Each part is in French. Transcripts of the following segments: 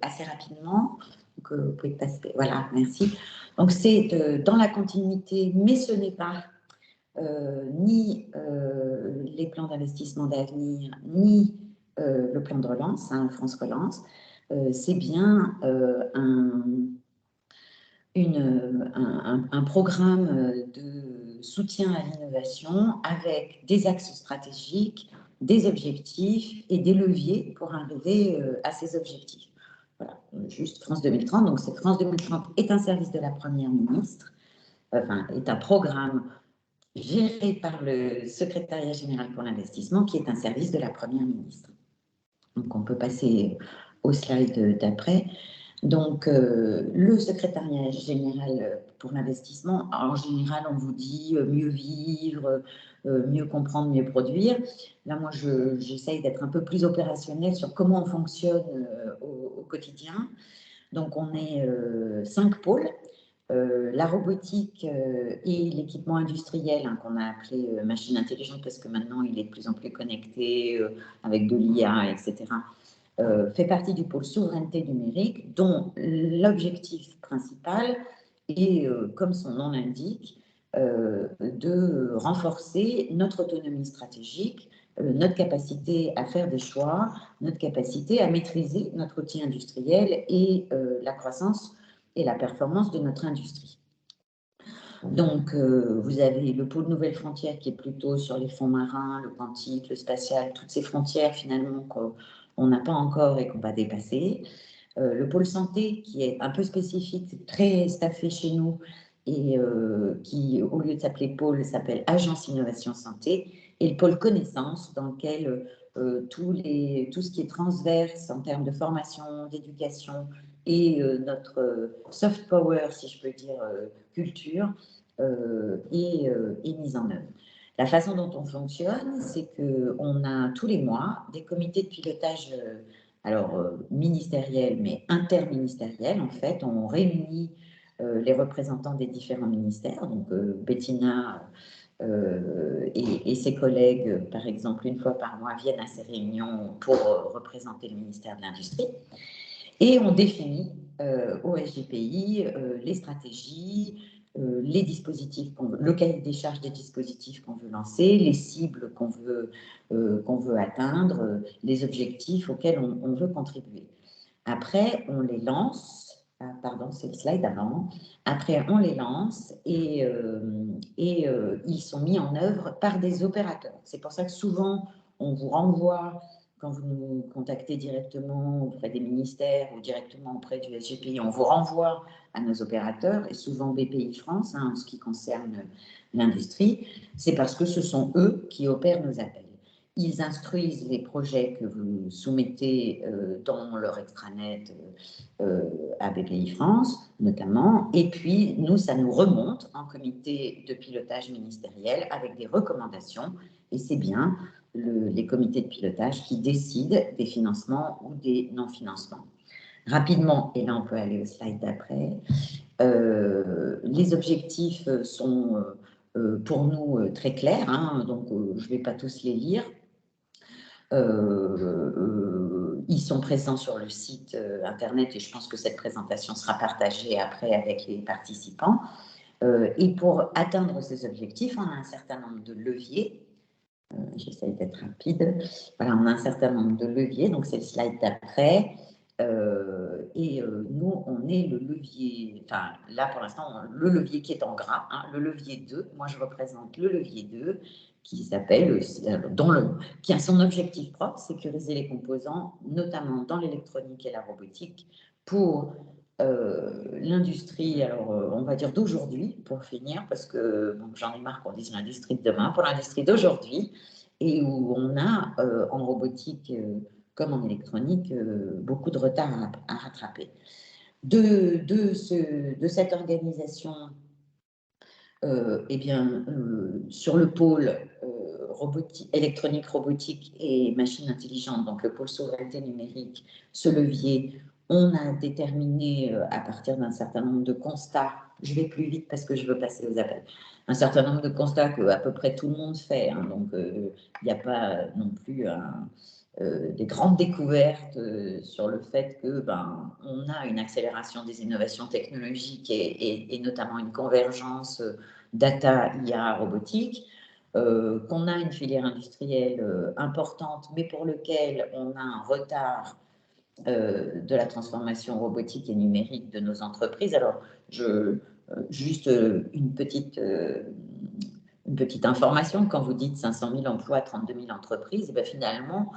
assez rapidement. Donc, vous pouvez passer. Voilà, merci. Donc, c'est dans la continuité, mais ce n'est pas ni les plans d'investissement d'avenir, ni le plan de relance, hein, France Relance. C'est bien un programme de soutien à l'innovation avec des axes stratégiques, des objectifs et des leviers pour arriver à ces objectifs. Voilà, juste France 2030. Donc, France 2030 est un service de la Première ministre, enfin, est un programme géré par le Secrétariat général pour l'investissement, qui est un service de la Première ministre. Donc, on peut passer au slide d'après. Donc, le secrétariat général pour l'investissement, en général, on vous dit mieux vivre, mieux comprendre, mieux produire. Là, moi, j'essaye d'être un peu plus opérationnelle sur comment on fonctionne au quotidien. Donc, on est 5 pôles. La robotique et l'équipement industriel, hein, qu'on a appelé machine intelligente, parce que maintenant, il est de plus en plus connecté avec de l'IA, etc., fait partie du pôle souveraineté numérique, dont l'objectif principal est, comme son nom l'indique, de renforcer notre autonomie stratégique, notre capacité à faire des choix, notre capacité à maîtriser notre outil industriel et la croissance et la performance de notre industrie. Donc, vous avez le pôle Nouvelles Frontières qui est plutôt sur les fonds marins, le quantique, le spatial, toutes ces frontières finalement qu'on n'a pas encore et qu'on va dépasser. Le pôle santé qui est un peu spécifique, très staffé chez nous et qui, au lieu de s'appeler pôle, s'appelle Agence Innovation Santé. Et le pôle connaissance dans lequel tout ce qui est transverse en termes de formation, d'éducation et notre soft power, si je peux dire, culture, est mise en œuvre. La façon dont on fonctionne, c'est qu'on a tous les mois des comités de pilotage, ministériels, mais interministériels. En fait, on réunit les représentants des différents ministères. Donc, Bettina et ses collègues, par exemple, une fois par mois, viennent à ces réunions pour représenter le ministère de l'Industrie. Et on définit au SGPI les stratégies, les dispositifs, le cahier des charges des dispositifs qu'on veut lancer, les cibles qu'on veut atteindre, les objectifs auxquels on veut contribuer. Après, on les lance. Pardon, c'est le slide avant. Après, on les lance et ils sont mis en œuvre par des opérateurs. C'est pour ça que souvent, on vous renvoie, quand vous nous contactez directement auprès des ministères ou directement auprès du SGPI, on vous renvoie à nos opérateurs, et souvent BPI France, hein, en ce qui concerne l'industrie. C'est parce que ce sont eux qui opèrent nos appels. Ils instruisent les projets que vous soumettez dans leur extranet à BPI France, notamment. Et puis, nous, ça nous remonte en comité de pilotage ministériel avec des recommandations. Et c'est bien les comités de pilotage qui décident des financements ou des non-financements. Rapidement, et là, on peut aller au slide d'après, les objectifs sont pour nous très clairs, hein, donc je ne vais pas tous les lire. Ils sont présents sur le site internet et je pense que cette présentation sera partagée après avec les participants. Et pour atteindre ces objectifs, on a un certain nombre de leviers. J'essaie d'être rapide. Voilà, on a un certain nombre de leviers, donc c'est le slide d'après. Nous, on est le levier, enfin là pour l'instant, le levier qui est en gras, hein, le levier 2. Moi, je représente le levier 2 qui s'appelle, qui a son objectif propre, sécuriser les composants, notamment dans l'électronique et la robotique, pour l'industrie, alors on va dire d'aujourd'hui, pour finir, parce que bon, j'en ai marre qu'on dise l'industrie de demain, pour l'industrie d'aujourd'hui, et où on a en robotique comme en électronique beaucoup de retard à rattraper. De cette organisation, sur le pôle électronique, robotique et machine intelligente, donc le pôle souveraineté numérique, ce levier, on a déterminé à partir d'un certain nombre de constats, je vais plus vite parce que je veux passer aux appels, un certain nombre de constats que à peu près tout le monde fait, hein, donc il n'y a pas non plus des grandes découvertes sur le fait que on a une accélération des innovations technologiques et notamment une convergence data, IA, robotique, qu'on a une filière industrielle importante, mais pour lequel on a un retard de la transformation robotique et numérique de nos entreprises. Alors, juste une petite information, quand vous dites 500 000 emplois, 32 000 entreprises, et finalement,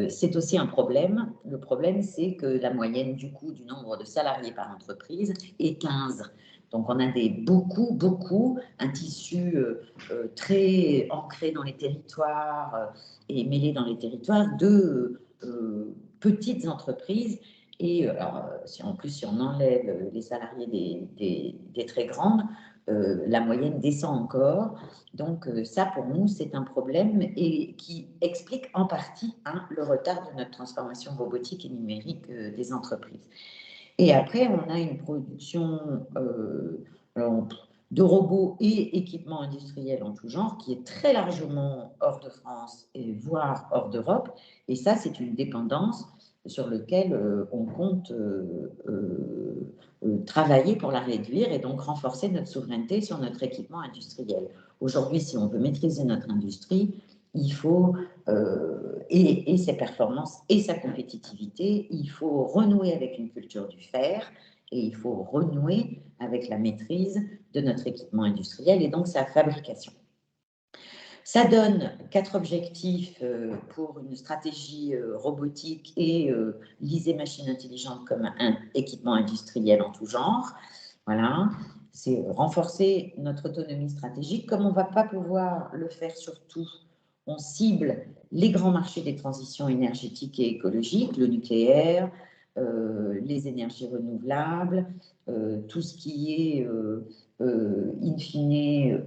c'est aussi un problème. Le problème, c'est que la moyenne du coût du nombre de salariés par entreprise est 15. Donc, on a beaucoup, un tissu très ancré dans les territoires et mêlé dans les territoires de petites entreprises. Et alors, si on enlève les salariés des très grandes, la moyenne descend encore. Donc, ça, pour nous, c'est un problème et qui explique en partie le retard de notre transformation robotique et numérique des entreprises. Et après, on a une production de robots et équipements industriels en tout genre qui est très largement hors de France et voire hors d'Europe. Et ça, c'est une dépendance sur laquelle on compte travailler pour la réduire et donc renforcer notre souveraineté sur notre équipement industriel. Aujourd'hui, si on veut maîtriser notre industrie, il faut, et ses performances et sa compétitivité, il faut renouer avec une culture du faire et il faut renouer avec la maîtrise de notre équipement industriel et donc sa fabrication. Ça donne 4 objectifs pour une stratégie robotique et lisée machine intelligente comme un équipement industriel en tout genre. Voilà, c'est renforcer notre autonomie stratégique. Comme on ne va pas pouvoir le faire sur tout, on cible les grands marchés des transitions énergétiques et écologiques, le nucléaire, les énergies renouvelables, tout ce qui est in fine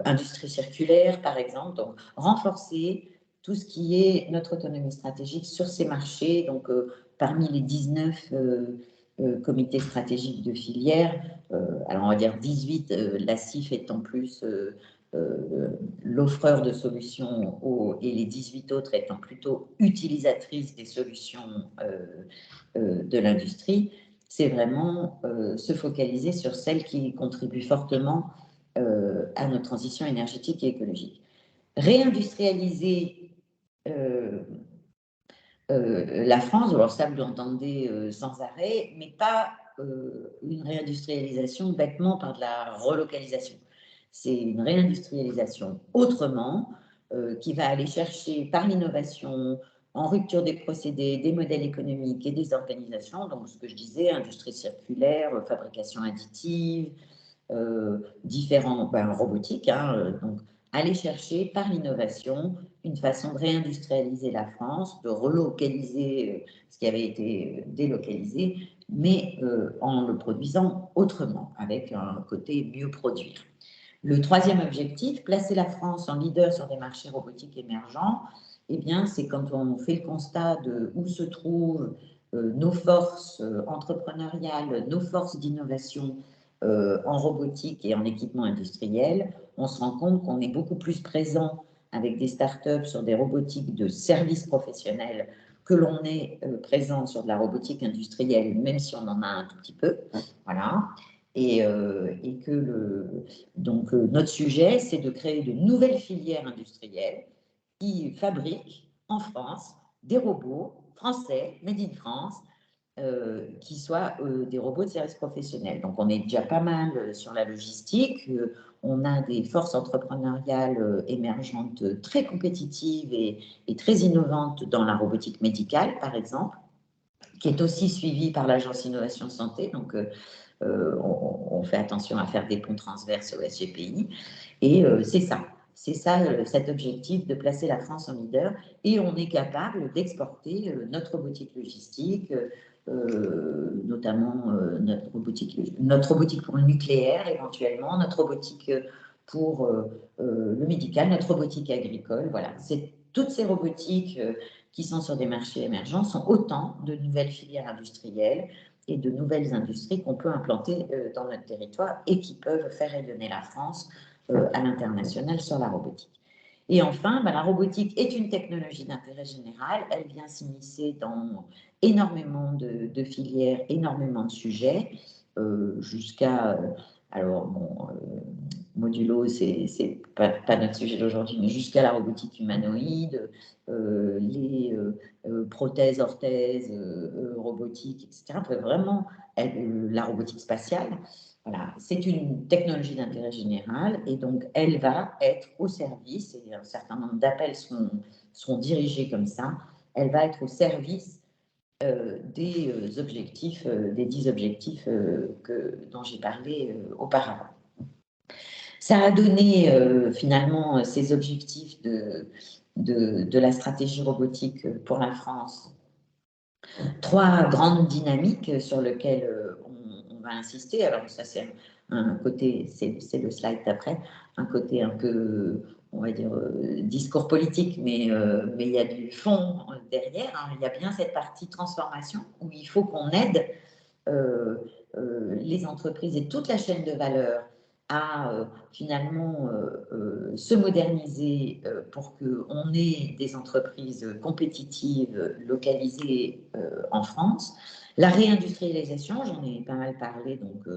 industrie circulaire, par exemple. Donc, renforcer tout ce qui est notre autonomie stratégique sur ces marchés. Donc, parmi les 19 comités stratégiques de filière, alors on va dire 18, la CIF étant plus l'offreur de solutions et les 18 autres étant plutôt utilisatrices des solutions de l'industrie, c'est vraiment se focaliser sur celles qui contribuent fortement à notre transition énergétique et écologique. Réindustrialiser la France, alors ça vous l'entendez sans arrêt, mais pas une réindustrialisation bêtement par de la relocalisation. C'est une réindustrialisation autrement, qui va aller chercher par l'innovation, en rupture des procédés, des modèles économiques et des organisations, donc ce que je disais, industrie circulaire, fabrication additive, différents, robotiques, donc aller chercher par l'innovation une façon de réindustrialiser la France, de relocaliser ce qui avait été délocalisé, mais en le produisant autrement, avec un côté mieux produire. Le troisième objectif, placer la France en leader sur des marchés robotiques émergents, eh bien, c'est quand on fait le constat de où se trouvent nos forces entrepreneuriales, nos forces d'innovation en robotique et en équipement industriel, on se rend compte qu'on est beaucoup plus présent avec des startups sur des robotiques de services professionnels que l'on est présent sur de la robotique industrielle, même si on en a un tout petit peu. Voilà. Et que notre sujet, c'est de créer de nouvelles filières industrielles qui fabriquent en France des robots français, made in France, qui soient des robots de service professionnel. Donc, on est déjà pas mal sur la logistique. On a des forces entrepreneuriales émergentes très compétitives et très innovantes dans la robotique médicale, par exemple, qui est aussi suivie par l'Agence Innovation Santé. Donc, on fait attention à faire des ponts transverses au SGPI. Et c'est ça, cet objectif de placer la France en leader. Et on est capable d'exporter notre robotique logistique, notamment notre robotique pour le nucléaire éventuellement, notre robotique pour le médical, notre robotique agricole. Voilà, c'est toutes ces robotiques qui sont sur des marchés émergents sont autant de nouvelles filières industrielles et de nouvelles industries qu'on peut implanter dans notre territoire et qui peuvent faire rayonner la France à l'international sur la robotique. Et enfin, la robotique est une technologie d'intérêt général. Elle vient s'immiscer dans énormément de filières, énormément de sujets, jusqu'à... alors, bon, modulo, c'est pas notre sujet d'aujourd'hui, mais jusqu'à la robotique humanoïde, les prothèses, orthèses, robotiques, etc. Enfin, vraiment, la robotique spatiale. Voilà, c'est une technologie d'intérêt général et donc elle va être au service, et un certain nombre d'appels seront dirigés comme ça, elle va être au service des objectifs, des 10 objectifs dont j'ai parlé auparavant. Ça a donné finalement ces objectifs de la stratégie robotique pour la France. 3 grandes dynamiques sur lesquelles on va insister. Alors ça c'est un côté, c'est le slide d'après, un côté un peu, on va dire, discours politique, mais il y a du fond derrière. Hein. Il y a bien cette partie transformation où il faut qu'on aide les entreprises et toute la chaîne de valeur à finalement se moderniser pour qu'on ait des entreprises compétitives localisées en France. La réindustrialisation, j'en ai pas mal parlé, donc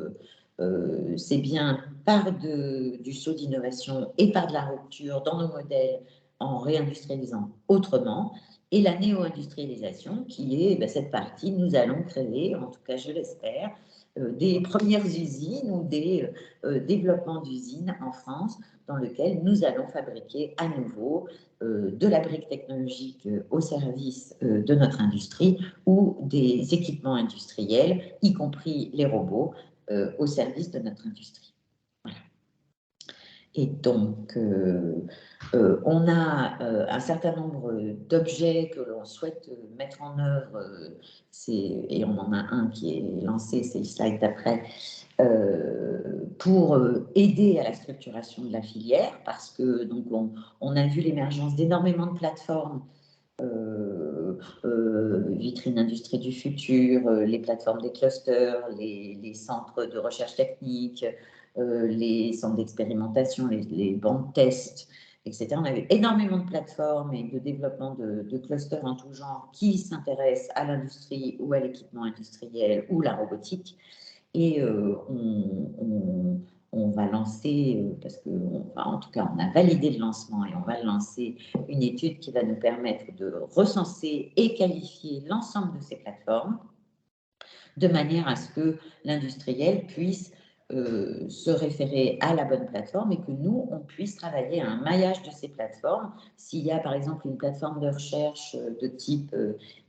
c'est bien par du saut d'innovation et par de la rupture dans nos modèles en réindustrialisant autrement. Et la néo-industrialisation, qui est cette partie, nous allons créer, en tout cas je l'espère, des premières usines ou des développements d'usines en France dans lesquelles nous allons fabriquer à nouveau de la brique technologique au service de notre industrie ou des équipements industriels, y compris les robots, au service de notre industrie. Voilà. Et donc, on a un certain nombre d'objets que l'on souhaite mettre en œuvre, et on en a un qui est lancé, c'est le slide d'après, pour aider à la structuration de la filière, parce que donc on a vu l'émergence d'énormément de plateformes, Vitrine Industrie du Futur, les plateformes des clusters, les centres de recherche technique, les centres d'expérimentation, les bancs de tests, etc. On avait énormément de plateformes et de développement de clusters en tout genre qui s'intéressent à l'industrie ou à l'équipement industriel ou la robotique. Et on va lancer, parce que, en tout cas, on a validé le lancement et on va lancer une étude qui va nous permettre de recenser et qualifier l'ensemble de ces plateformes de manière à ce que l'industriel puisse se référer à la bonne plateforme et que nous, on puisse travailler à un maillage de ces plateformes. S'il y a par exemple une plateforme de recherche de type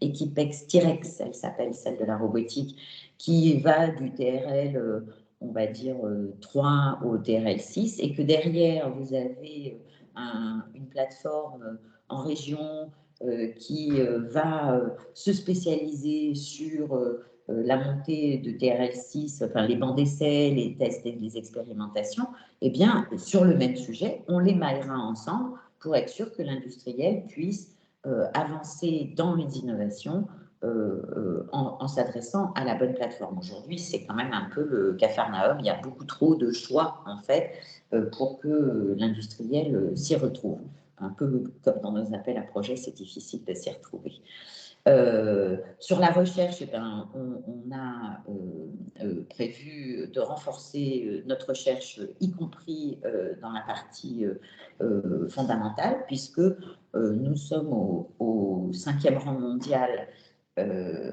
Equipex Tirex, elle s'appelle celle de la robotique, qui va du TRL, on va dire 3 au TRL 6, et que derrière, vous avez une plateforme en région qui va se spécialiser sur la montée de TRL6, enfin les bancs d'essai, les tests et les expérimentations, eh bien, sur le même sujet, on les maillera ensemble pour être sûr que l'industriel puisse avancer dans les innovations en s'adressant à la bonne plateforme. Aujourd'hui, c'est quand même un peu le capharnaüm, il y a beaucoup trop de choix, en fait, pour que l'industriel s'y retrouve. Un peu comme dans nos appels à projets, c'est difficile de s'y retrouver. Sur la recherche, eh bien, on a prévu de renforcer notre recherche, y compris dans la partie fondamentale, puisque nous sommes au 5e rang mondial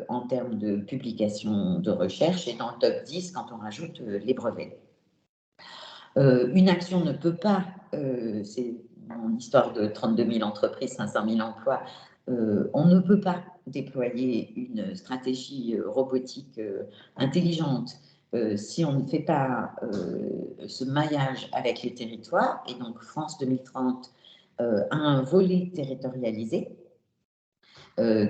en termes de publication de recherche et dans le top 10 quand on rajoute les brevets. Une action ne peut pas, c'est mon histoire de 32 000 entreprises, 500 000 emplois, on ne peut pas déployer une stratégie robotique intelligente si on ne fait pas ce maillage avec les territoires. Et donc France 2030 a un volet territorialisé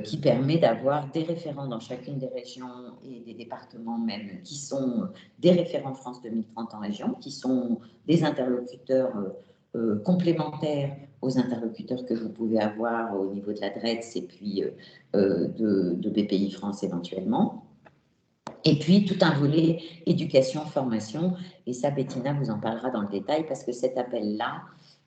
qui permet d'avoir des référents dans chacune des régions et des départements même, qui sont des référents France 2030 en région, qui sont des interlocuteurs complémentaires aux interlocuteurs que vous pouvez avoir au niveau de la DRETS et puis de BPI France éventuellement. Et puis, tout un volet éducation, formation, et ça, Bettina vous en parlera dans le détail, parce que cet appel-là,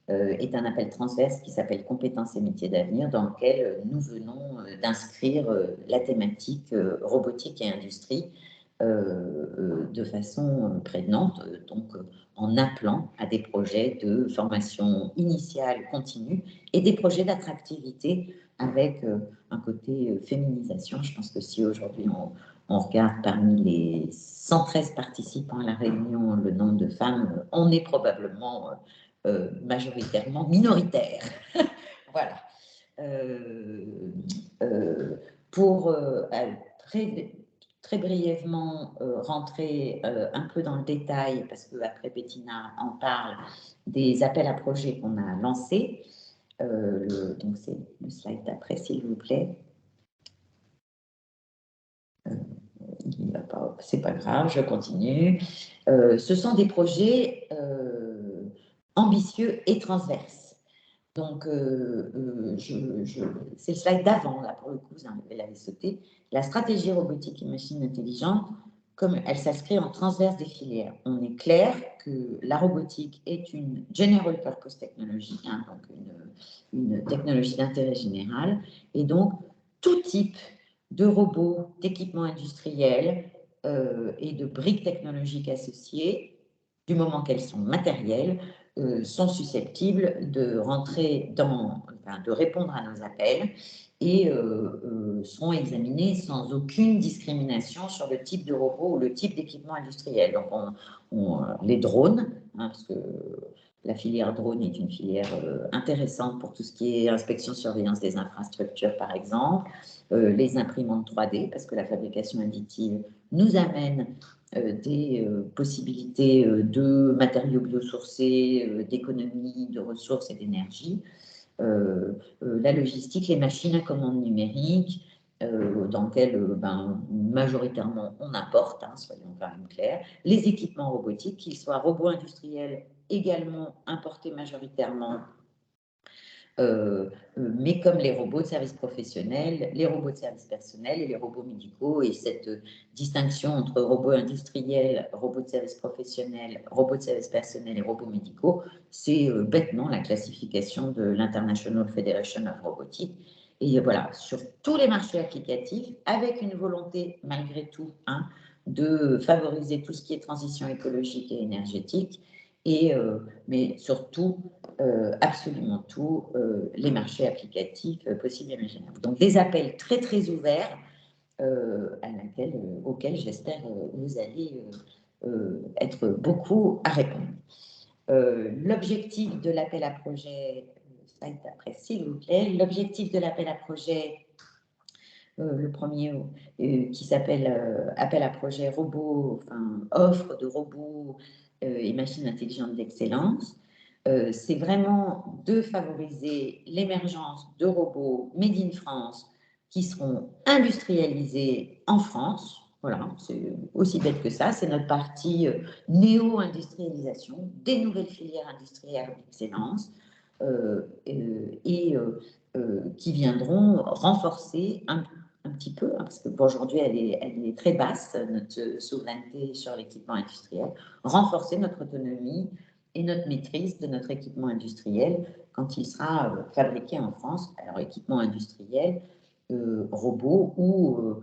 est un appel transverse qui s'appelle Compétences et métiers d'avenir, dans lequel nous venons d'inscrire la thématique robotique et industrie de façon prévenante, donc en appelant à des projets de formation initiale continue et des projets d'attractivité avec un côté féminisation. Je pense que si aujourd'hui on regarde parmi les 113 participants à la réunion le nombre de femmes, on est probablement majoritairement minoritaire. Voilà. Pour très brièvement rentrer un peu dans le détail, parce qu'après Bettina en parle, des appels à projets qu'on a lancés. Donc c'est le slide d'après, s'il vous plaît. C'est pas grave, je continue. Ce sont des projets ambitieux et transverses. Donc, c'est le slide d'avant, là, pour le coup, vous l'avez sauté. La stratégie robotique et machine intelligente, comme elle s'inscrit en transverse des filières. On est clair que la robotique est une general purpose technology, hein, donc une technologie d'intérêt général, et donc tout type de robots, d'équipements industriels et de briques technologiques associées, du moment qu'elles sont matérielles, sont susceptibles de de répondre à nos appels et seront examinés sans aucune discrimination sur le type de robot ou le type d'équipement industriel. Donc, les drones, hein, parce que la filière drone est une filière intéressante pour tout ce qui est inspection, surveillance des infrastructures, par exemple, les imprimantes 3D, parce que la fabrication additive nous amène des possibilités de matériaux biosourcés, d'économie de ressources et d'énergie, la logistique, les machines à commande numérique, dans lesquelles majoritairement on importe, hein, soyons quand même clairs, les équipements robotiques, qu'ils soient robots industriels également importés majoritairement, mais comme les robots de service professionnel, les robots de service personnel et les robots médicaux, et cette distinction entre robots industriels, robots de service professionnel, robots de service personnel et robots médicaux, c'est bêtement la classification de l'International Federation of Robotics. Et voilà, sur tous les marchés applicatifs, avec une volonté malgré tout de favoriser tout ce qui est transition écologique et énergétique, mais surtout absolument tous les marchés applicatifs possibles et imaginables. Donc des appels très très ouverts auxquels j'espère vous allez être beaucoup à répondre. L'objectif de l'appel à projet, slide d'après s'il vous plaît, l'objectif de l'appel à projet, le premier qui s'appelle appel à projet robot, enfin offre de robots et machines intelligentes d'excellence, c'est vraiment de favoriser l'émergence de robots made in France qui seront industrialisés en France. Voilà, c'est aussi bête que ça. C'est notre partie néo-industrialisation, des nouvelles filières industrielles d'excellence qui viendront renforcer un petit peu, hein, parce que pour aujourd'hui, elle est très basse, notre souveraineté sur l'équipement industriel, renforcer notre autonomie et notre maîtrise de notre équipement industriel quand il sera fabriqué en France. Alors, équipement industriel, robot ou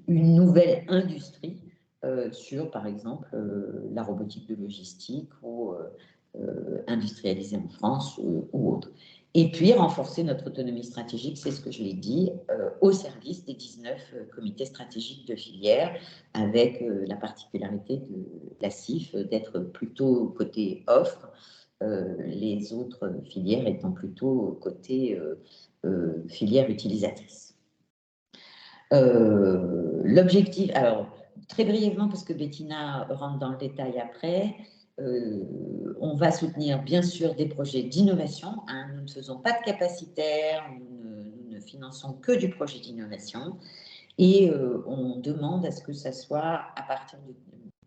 une nouvelle industrie sur, par exemple, la robotique de logistique ou industrialisée en France ou autre. Et puis, renforcer notre autonomie stratégique, c'est ce que je l'ai dit, au service des 19 comités stratégiques de filière, avec la particularité de la CIF d'être plutôt côté offre, les autres filières étant plutôt côté filière utilisatrice. L'objectif, alors, très brièvement, parce que Bettina rentre dans le détail après, on va soutenir bien sûr des projets d'innovation. Hein, nous ne faisons pas de capacitaire, nous ne finançons que du projet d'innovation. Et on demande à ce que ça soit à partir de...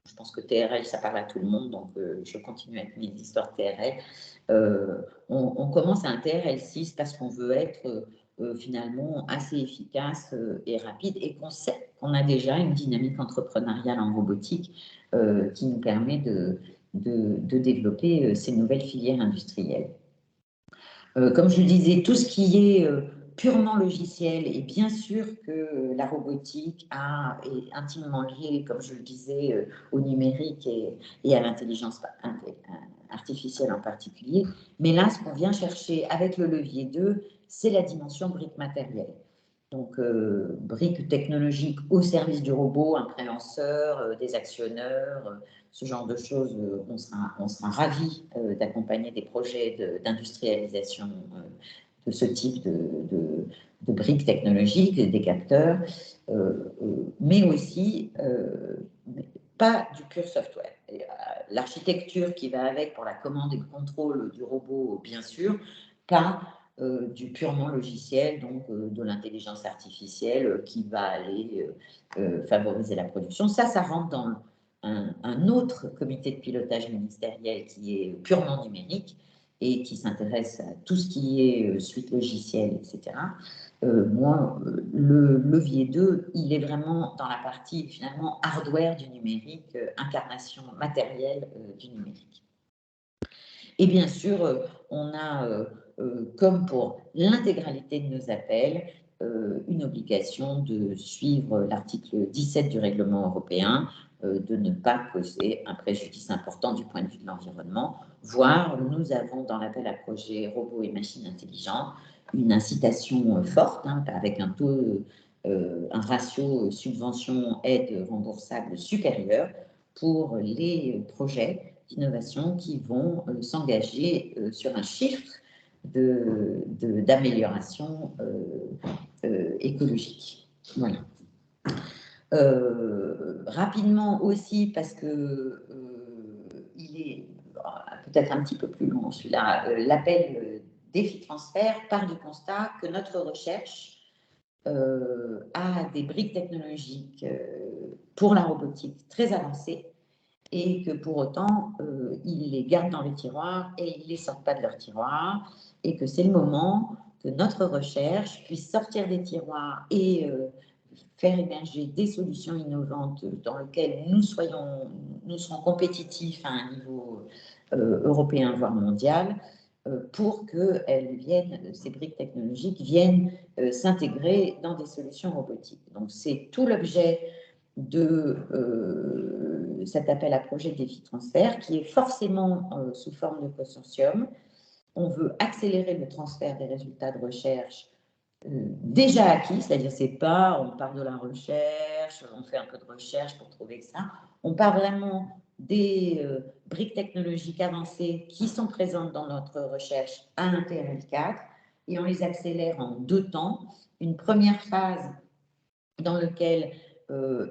Je pense que TRL, ça parle à tout le monde, donc je continue avec mes histoires TRL. On commence à un TRL 6 parce qu'on veut être finalement assez efficace et rapide, et qu'on sait qu'on a déjà une dynamique entrepreneuriale en robotique qui nous permet de développer ces nouvelles filières industrielles. Comme je le disais, tout ce qui est purement logiciel, et bien sûr que la robotique est intimement liée, comme je le disais, au numérique et à l'intelligence artificielle en particulier. Mais là, ce qu'on vient chercher avec le levier 2, c'est la dimension brique matérielle. Donc, briques technologiques au service du robot, un prélanceur, des actionneurs, ce genre de choses. On sera ravis d'accompagner des projets d'industrialisation de ce type de briques technologiques, des capteurs, mais aussi pas du pur software. L'architecture qui va avec pour la commande et le contrôle du robot, bien sûr, pas du purement logiciel, donc de l'intelligence artificielle qui va aller favoriser la production. Ça rentre dans un autre comité de pilotage ministériel qui est purement numérique et qui s'intéresse à tout ce qui est suite logicielle, etc. Moi, le levier 2, il est vraiment dans la partie finalement hardware du numérique, incarnation matérielle du numérique. Et bien sûr, on a, comme pour l'intégralité de nos appels, une obligation de suivre l'article 17 du règlement européen, de ne pas causer un préjudice important du point de vue de l'environnement, voire nous avons dans l'appel à projet robots et machines intelligentes une incitation forte, avec un taux, un ratio subvention-aide remboursable supérieur pour les projets d'innovation qui vont s'engager sur un chiffre d'amélioration écologique. Voilà. Rapidement aussi, parce que il est peut-être un petit peu plus long celui-là, l'appel défi transfert part du constat que notre recherche a des briques technologiques pour la robotique très avancées et que pour autant, ils les gardent dans les tiroirs et ils ne les sortent pas de leurs tiroirs, et que c'est le moment que notre recherche puisse sortir des tiroirs et faire émerger des solutions innovantes dans lesquelles nous serons compétitifs à un niveau européen, voire mondial, pour que ces briques technologiques viennent s'intégrer dans des solutions robotiques. Donc, c'est tout l'objet de cet appel à projet défi transfert qui est forcément sous forme de consortium. On veut accélérer le transfert des résultats de recherche déjà acquis, c'est-à-dire c'est pas on part de la recherche, on fait un peu de recherche pour trouver ça. On part vraiment des briques technologiques avancées qui sont présentes dans notre recherche à l'INTERREL4 et on les accélère en 2 temps. Une première phase dans laquelle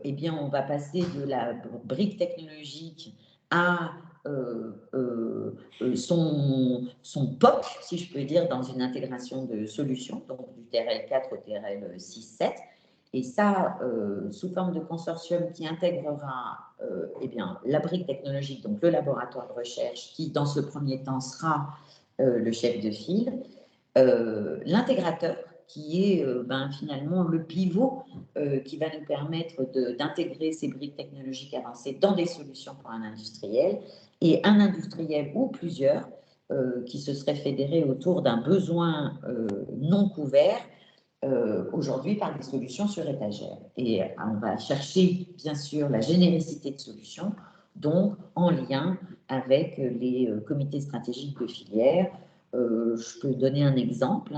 eh bien, on va passer de la brique technologique à son POC, si je peux dire, dans une intégration de solutions, donc du TRL4 au TRL 6-7. Et ça, sous forme de consortium qui intégrera eh bien, la brique technologique, donc le laboratoire de recherche, qui dans ce premier temps sera le chef de file, l'intégrateur, qui est finalement le pivot qui va nous permettre d'intégrer ces briques technologiques avancées dans des solutions pour un industriel, et un industriel ou plusieurs qui se seraient fédérés autour d'un besoin non couvert aujourd'hui par des solutions sur étagère. Et on va chercher bien sûr la généricité de solutions, donc en lien avec les comités stratégiques de filière. Je peux donner un exemple.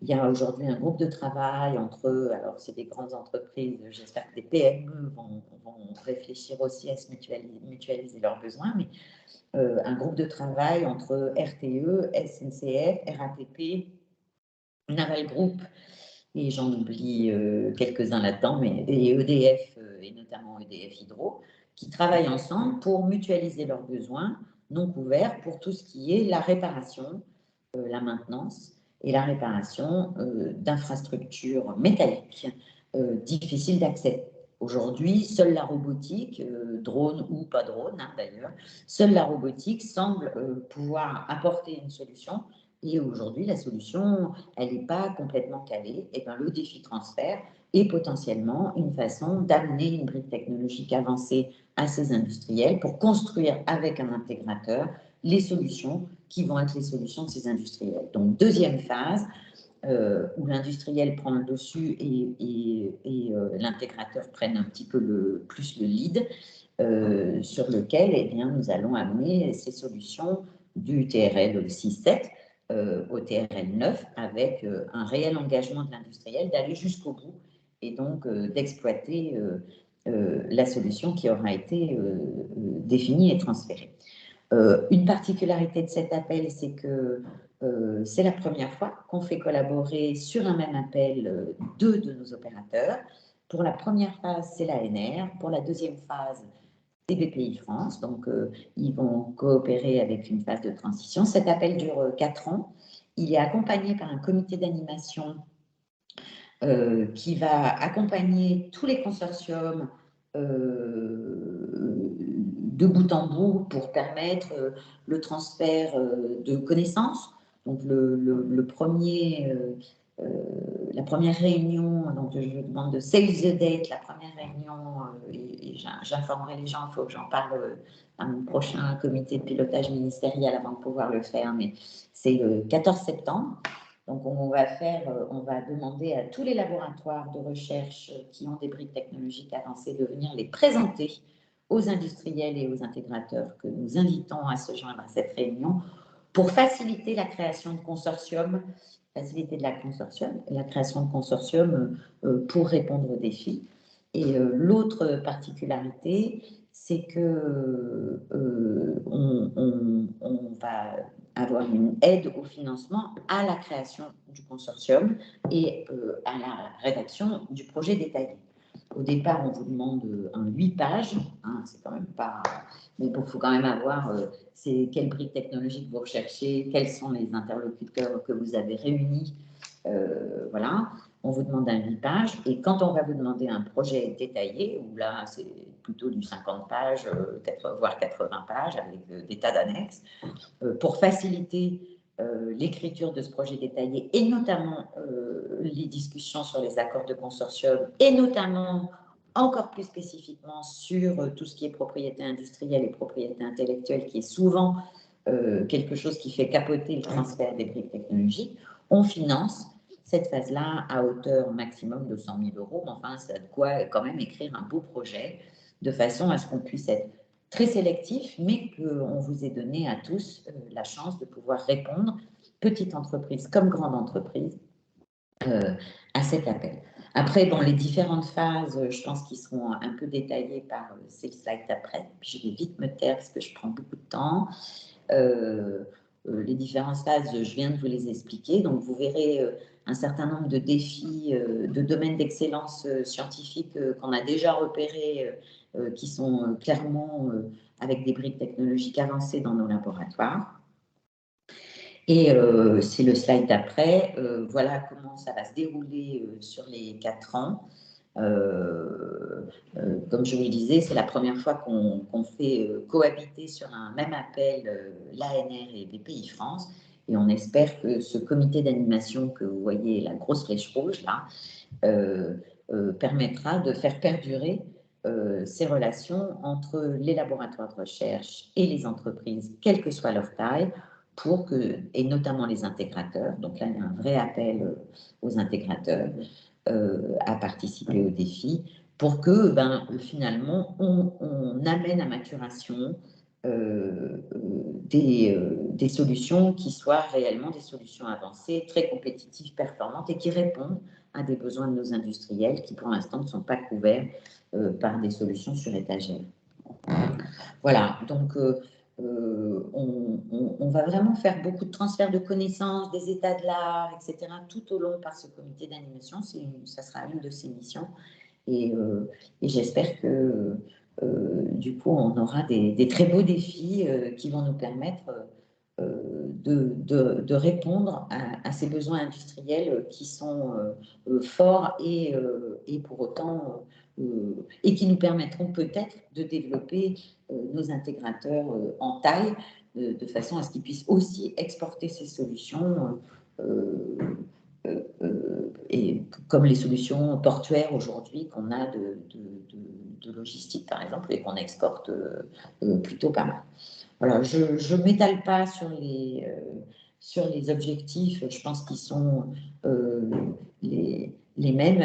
Il y a aujourd'hui un groupe de travail entre, alors c'est des grandes entreprises, j'espère que des PME vont réfléchir aussi à se mutualiser leurs besoins, mais un groupe de travail entre RTE, SNCF, RATP, Naval Group, et j'en oublie quelques-uns là-dedans, mais et EDF, et notamment EDF Hydro, qui travaillent ensemble pour mutualiser leurs besoins non couverts pour tout ce qui est la réparation, la maintenance et la réparation d'infrastructures métalliques difficiles d'accès. Aujourd'hui, seule la robotique, drone ou pas drone d'ailleurs, seule la robotique semble pouvoir apporter une solution. Et aujourd'hui, la solution, elle n'est pas complètement calée. Et bien, le défi transfert et potentiellement une façon d'amener une brique technologique avancée à ces industriels pour construire avec un intégrateur les solutions qui vont être les solutions de ces industriels. Donc, deuxième phase, où l'industriel prend le dessus et l'intégrateur prenne un petit peu plus le lead, sur lequel eh bien, nous allons amener ces solutions du TRL 6.7 au TRL 9 avec un réel engagement de l'industriel d'aller jusqu'au bout et donc d'exploiter la solution qui aura été définie et transférée. Une particularité de cet appel, c'est que c'est la première fois qu'on fait collaborer sur un même appel deux de nos opérateurs. Pour la première phase, c'est l'ANR. Pour la deuxième phase, c'est BPI France. Donc, ils vont coopérer avec une phase de transition. Cet appel dure 4 ans. Il est accompagné par un comité d'animation qui va accompagner tous les consortiums de bout en bout pour permettre le transfert de connaissances. Donc, la première réunion, donc je demande de save the date, la première réunion, et j'informerai les gens, il faut que j'en parle à mon prochain comité de pilotage ministériel avant de pouvoir le faire, mais c'est le 14 septembre. Donc, on va demander à tous les laboratoires de recherche qui ont des briques technologiques avancées de venir les présenter aux industriels et aux intégrateurs que nous invitons à se joindre à cette réunion pour faciliter la création de consortiums, la création de consortiums pour répondre aux défis. Et l'autre particularité, c'est que on va avoir une aide au financement à la création du consortium et à la rédaction du projet détaillé. Au départ, on vous demande un 8 pages, hein, c'est quand même pas... Mais il faut quand même avoir quelle brique technologique vous recherchez, quels sont les interlocuteurs que vous avez réunis, voilà. On vous demande un 8 pages, et quand on va vous demander un projet détaillé, où là, c'est plutôt du 50 pages, voire 80 pages, avec des tas d'annexes, pour faciliter l'écriture de ce projet détaillé, et notamment les discussions sur les accords de consortium, et notamment, encore plus spécifiquement, sur tout ce qui est propriété industrielle et propriété intellectuelle, qui est souvent quelque chose qui fait capoter le transfert des briques technologiques, on finance cette phase-là à hauteur maximum de 100 000 €. Mais enfin, ça a de quoi quand même écrire un beau projet de façon à ce qu'on puisse être très sélectif, mais qu'on vous ait donné à tous la chance de pouvoir répondre, petite entreprise comme grande entreprise, à cet appel. Après, bon, les différentes phases, je pense qu'ils seront un peu détaillées par ces slides d'après. Puis je vais vite me taire parce que je prends beaucoup de temps. Les différentes phases, je viens de vous les expliquer. Donc, vous verrez un certain nombre de défis de domaines d'excellence scientifique qu'on a déjà repérés, qui sont clairement avec des briques technologiques avancées dans nos laboratoires. Et c'est le slide d'après. Voilà comment ça va se dérouler sur les 4 ans. Comme je vous le disais, c'est la première fois qu'on fait cohabiter sur un même appel l'ANR et BPI France. Et on espère que ce comité d'animation que vous voyez, la grosse flèche rouge là, permettra de faire perdurer ces relations entre les laboratoires de recherche et les entreprises, quelle que soit leur taille, et notamment les intégrateurs. Donc là, il y a un vrai appel aux intégrateurs à participer au défi pour que finalement on amène à maturation des solutions qui soient réellement des solutions avancées, très compétitives, performantes et qui répondent à des besoins de nos industriels qui pour l'instant ne sont pas couverts par des solutions sur étagère. Voilà, donc on va vraiment faire beaucoup de transferts de connaissances, des états de l'art, etc., tout au long par ce comité d'animation. Ça sera une de ses missions. Et j'espère que, du coup, on aura des très beaux défis qui vont nous permettre de répondre à ces besoins industriels qui sont forts et pour autant et qui nous permettront peut-être de développer nos intégrateurs en taille de façon à ce qu'ils puissent aussi exporter ces solutions et comme les solutions portuaires aujourd'hui qu'on a de logistique, par exemple, et qu'on exporte plutôt pas mal. Voilà, je ne m'étale pas sur les objectifs, je pense qu'ils sont les mêmes,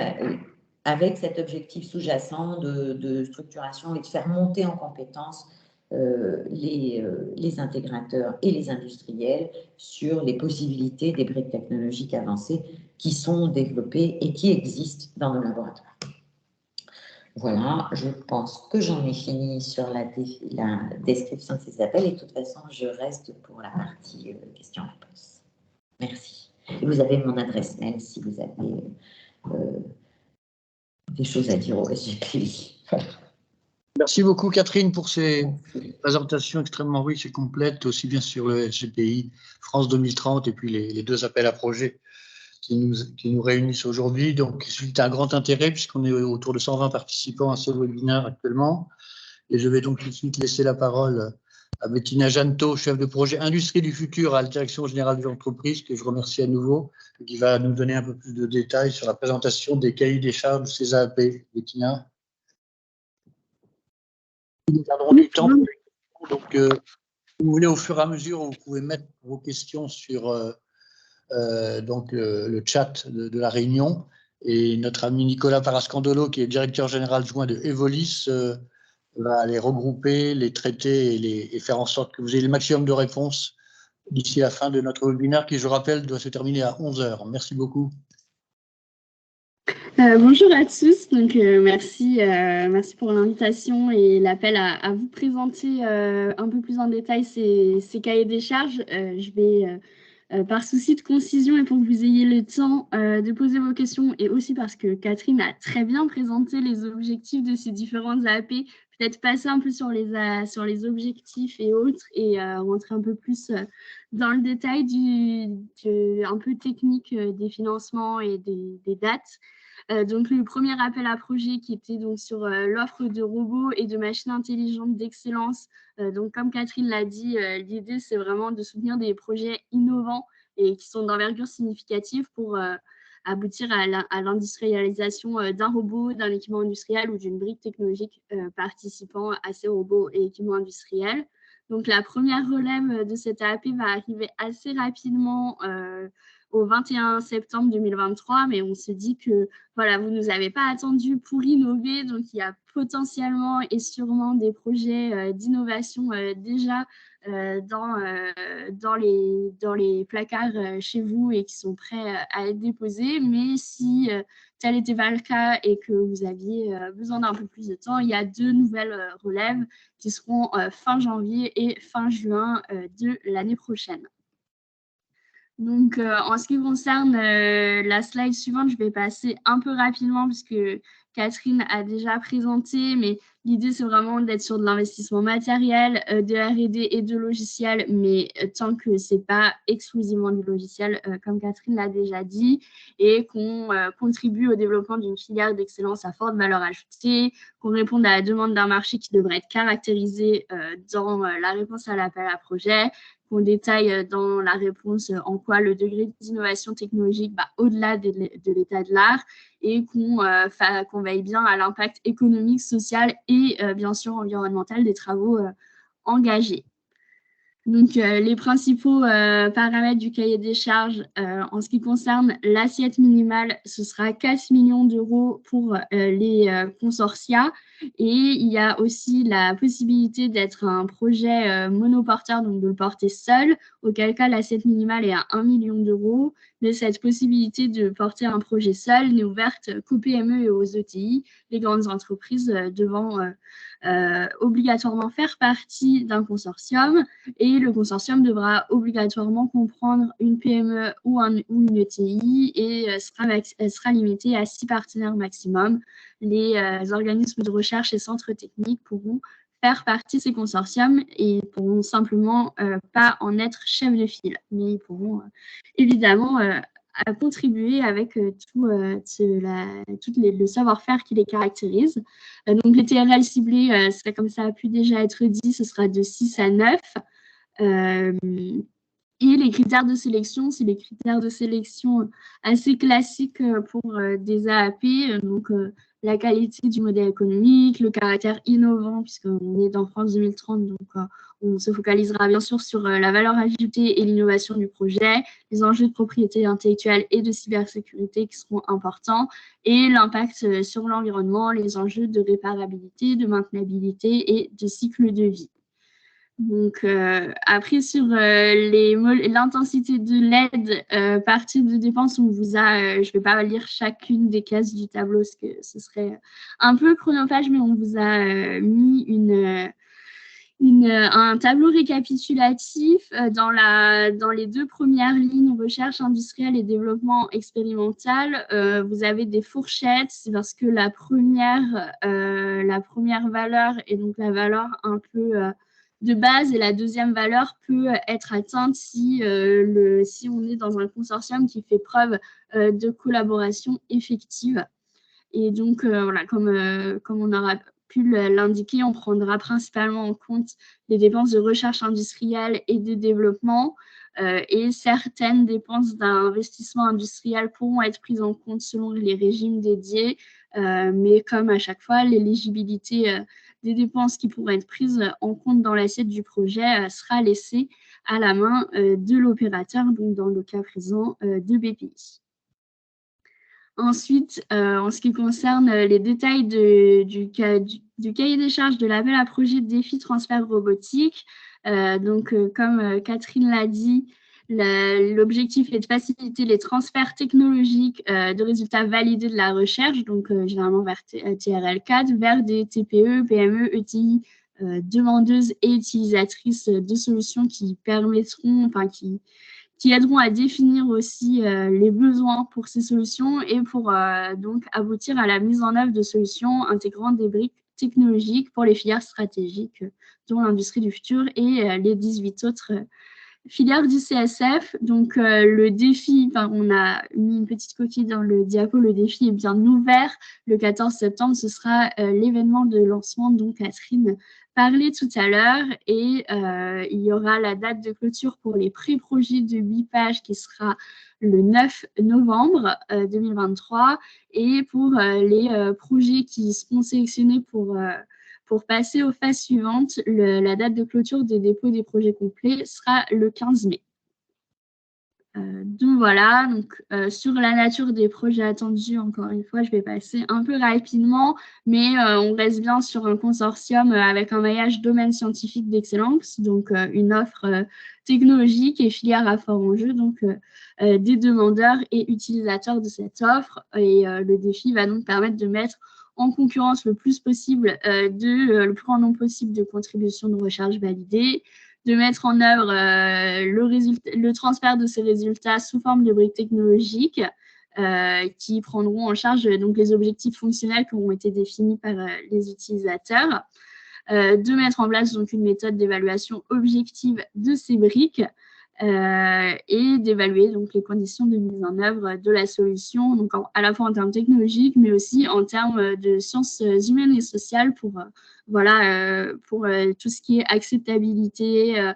avec cet objectif sous-jacent de structuration et de faire monter en compétences les intégrateurs et les industriels sur les possibilités des briques technologiques avancées qui sont développées et qui existent dans nos laboratoires. Voilà, je pense que j'en ai fini sur la description de ces appels et de toute façon, je reste pour la partie questions-réponses. Merci. Et vous avez mon adresse mail si vous avez des choses à dire au SGPI. Voilà. Merci beaucoup, Catherine, pour ces présentations extrêmement riches et complètes, aussi bien sur le SGPI France 2030 et puis les 2 appels à projets qui nous réunissent aujourd'hui. Donc, c'est un grand intérêt puisqu'on est autour de 120 participants à ce webinaire actuellement. Et je vais donc tout de suite laisser la parole à Bettina Janto, chef de projet Industrie du futur à la Direction générale des entreprises, que je remercie à nouveau, et qui va nous donner un peu plus de détails sur la présentation des cahiers des charges de ces AAP. Bettina. Nous garderons du temps. Donc, si vous voulez, au fur et à mesure, vous pouvez mettre vos questions sur donc, le chat de la réunion. Et notre ami Nicolas Parascandolo, qui est directeur général joint de Evolis, va les regrouper, les traiter et faire en sorte que vous ayez le maximum de réponses d'ici la fin de notre webinaire, qui, je rappelle, doit se terminer à 11 h. Merci beaucoup. Bonjour à tous, donc merci pour l'invitation et l'appel à vous présenter un peu plus en détail ces cahiers des charges. Je vais, par souci de concision et pour que vous ayez le temps de poser vos questions et aussi parce que Catherine a très bien présenté les objectifs de ces différentes AAP, peut-être passer un peu sur les objectifs et autres et rentrer un peu plus dans le détail un peu technique des financements et des dates. Donc, le premier appel à projet qui était donc sur l'offre de robots et de machines intelligentes d'excellence. Donc, comme Catherine l'a dit, l'idée, c'est vraiment de soutenir des projets innovants et qui sont d'envergure significative pour aboutir à l'industrialisation d'un robot, d'un équipement industriel ou d'une brique technologique participant à ces robots et équipements industriels. Donc, la première relève de cette AAP va arriver assez rapidement au 21 septembre 2023, mais on se dit que voilà, vous ne nous avez pas attendu pour innover, donc il y a potentiellement et sûrement des projets d'innovation déjà dans les placards chez vous et qui sont prêts à être déposés, mais si tel n'était pas le cas et que vous aviez besoin d'un peu plus de temps, il y a 2 nouvelles relèves qui seront fin janvier et fin juin de l'année prochaine. Donc, en ce qui concerne la slide suivante, je vais passer un peu rapidement puisque Catherine a déjà présenté, mais l'idée, c'est vraiment d'être sur de l'investissement matériel, de R&D et de logiciel, mais tant que ce n'est pas exclusivement du logiciel, comme Catherine l'a déjà dit, et qu'on contribue au développement d'une filière d'excellence à forte valeur ajoutée, qu'on réponde à la demande d'un marché qui devrait être caractérisé dans la réponse à l'appel à projet, qu'on détaille dans la réponse en quoi le degré d'innovation technologique va au-delà de l'état de l'art et qu'on veille bien à l'impact économique, social et bien sûr environnemental des travaux engagés. Donc, les principaux paramètres du cahier des charges, en ce qui concerne l'assiette minimale, ce sera 4 millions d'euros pour les consortia. Et il y a aussi la possibilité d'être un projet monoporteur, donc de le porter seul, auquel cas l'assiette minimale est à 1 million d'euros. Mais cette possibilité de porter un projet seul n'est ouverte qu'aux PME et aux ETI, les grandes entreprises devant obligatoirement faire partie d'un consortium et le consortium devra obligatoirement comprendre une PME ou une ETI et sera limité à 6 partenaires maximum. Les organismes de recherche et centres techniques pourront faire partie de ces consortiums et ils pourront simplement pas en être chef de file, mais ils pourront évidemment à contribuer avec tout le savoir-faire qui les caractérise. Donc, les TRL ciblés, comme ça a pu déjà être dit, ce sera de 6 à 9. Et les critères de sélection, c'est les critères de sélection assez classiques pour des AAP, donc la qualité du modèle économique, le caractère innovant, puisqu'on est dans France 2030, donc on se focalisera bien sûr sur la valeur ajoutée et l'innovation du projet, les enjeux de propriété intellectuelle et de cybersécurité qui seront importants, et l'impact sur l'environnement, les enjeux de réparabilité, de maintenabilité et de cycle de vie. Donc, après, sur l'intensité de l'aide par type de dépenses, on vous a, je ne vais pas lire chacune des cases du tableau, parce que ce serait un peu chronophage, mais on vous a mis un tableau récapitulatif dans les 2 premières lignes, recherche industrielle et développement expérimental. Vous avez des fourchettes, c'est parce que la première valeur est donc la valeur un peu de base, et la deuxième valeur peut être atteinte si on est dans un consortium qui fait preuve de collaboration effective. Et donc, voilà, comme on aura pu l'indiquer, on prendra principalement en compte les dépenses de recherche industrielle et de développement, et certaines dépenses d'investissement industriel pourront être prises en compte selon les régimes dédiés, mais comme à chaque fois, l'éligibilité des dépenses qui pourraient être prises en compte dans l'assiette du projet sera laissée à la main de l'opérateur, donc dans le cas présent de BPI. Ensuite, en ce qui concerne les détails du cahier des charges de l'appel à projet défi transfert robotique, comme Catherine l'a dit, l'objectif est de faciliter les transferts technologiques de résultats validés de la recherche, donc généralement vers TRL4, vers des TPE, PME, ETI demandeuses et utilisatrices de solutions qui permettront, qui aideront à définir aussi les besoins pour ces solutions et pour donc aboutir à la mise en œuvre de solutions intégrant des briques technologiques pour les filières stratégiques, dont l'industrie du futur et les 18 autres filières du CSF. Donc, le défi, on a mis une petite coquille dans le diapo, le défi est bien ouvert. Le 14 septembre, ce sera l'événement de lancement dont Catherine parlait tout à l'heure, et il y aura la date de clôture pour les pré-projets de BIPAGE qui sera le 9 novembre 2023, et pour les projets qui seront sélectionnés pour passer aux phases suivantes, la date de clôture des dépôts des projets complets sera le 15 mai. Donc voilà, sur la nature des projets attendus, encore une fois, je vais passer un peu rapidement, mais on reste bien sur un consortium avec un maillage domaine scientifique d'excellence, donc une offre technologique et filière à fort enjeu, donc des demandeurs et utilisateurs de cette offre. Et le défi va donc permettre de mettre en concurrence le plus possible le plus grand nombre possible de contributions de recherche validées, de mettre en œuvre le transfert de ces résultats sous forme de briques technologiques qui prendront en charge donc, les objectifs fonctionnels qui auront été définis par les utilisateurs, de mettre en place donc, une méthode d'évaluation objective de ces briques, et d'évaluer donc les conditions de mise en œuvre de la solution, donc à la fois en termes technologiques, mais aussi en termes de sciences humaines et sociales pour tout ce qui est acceptabilité,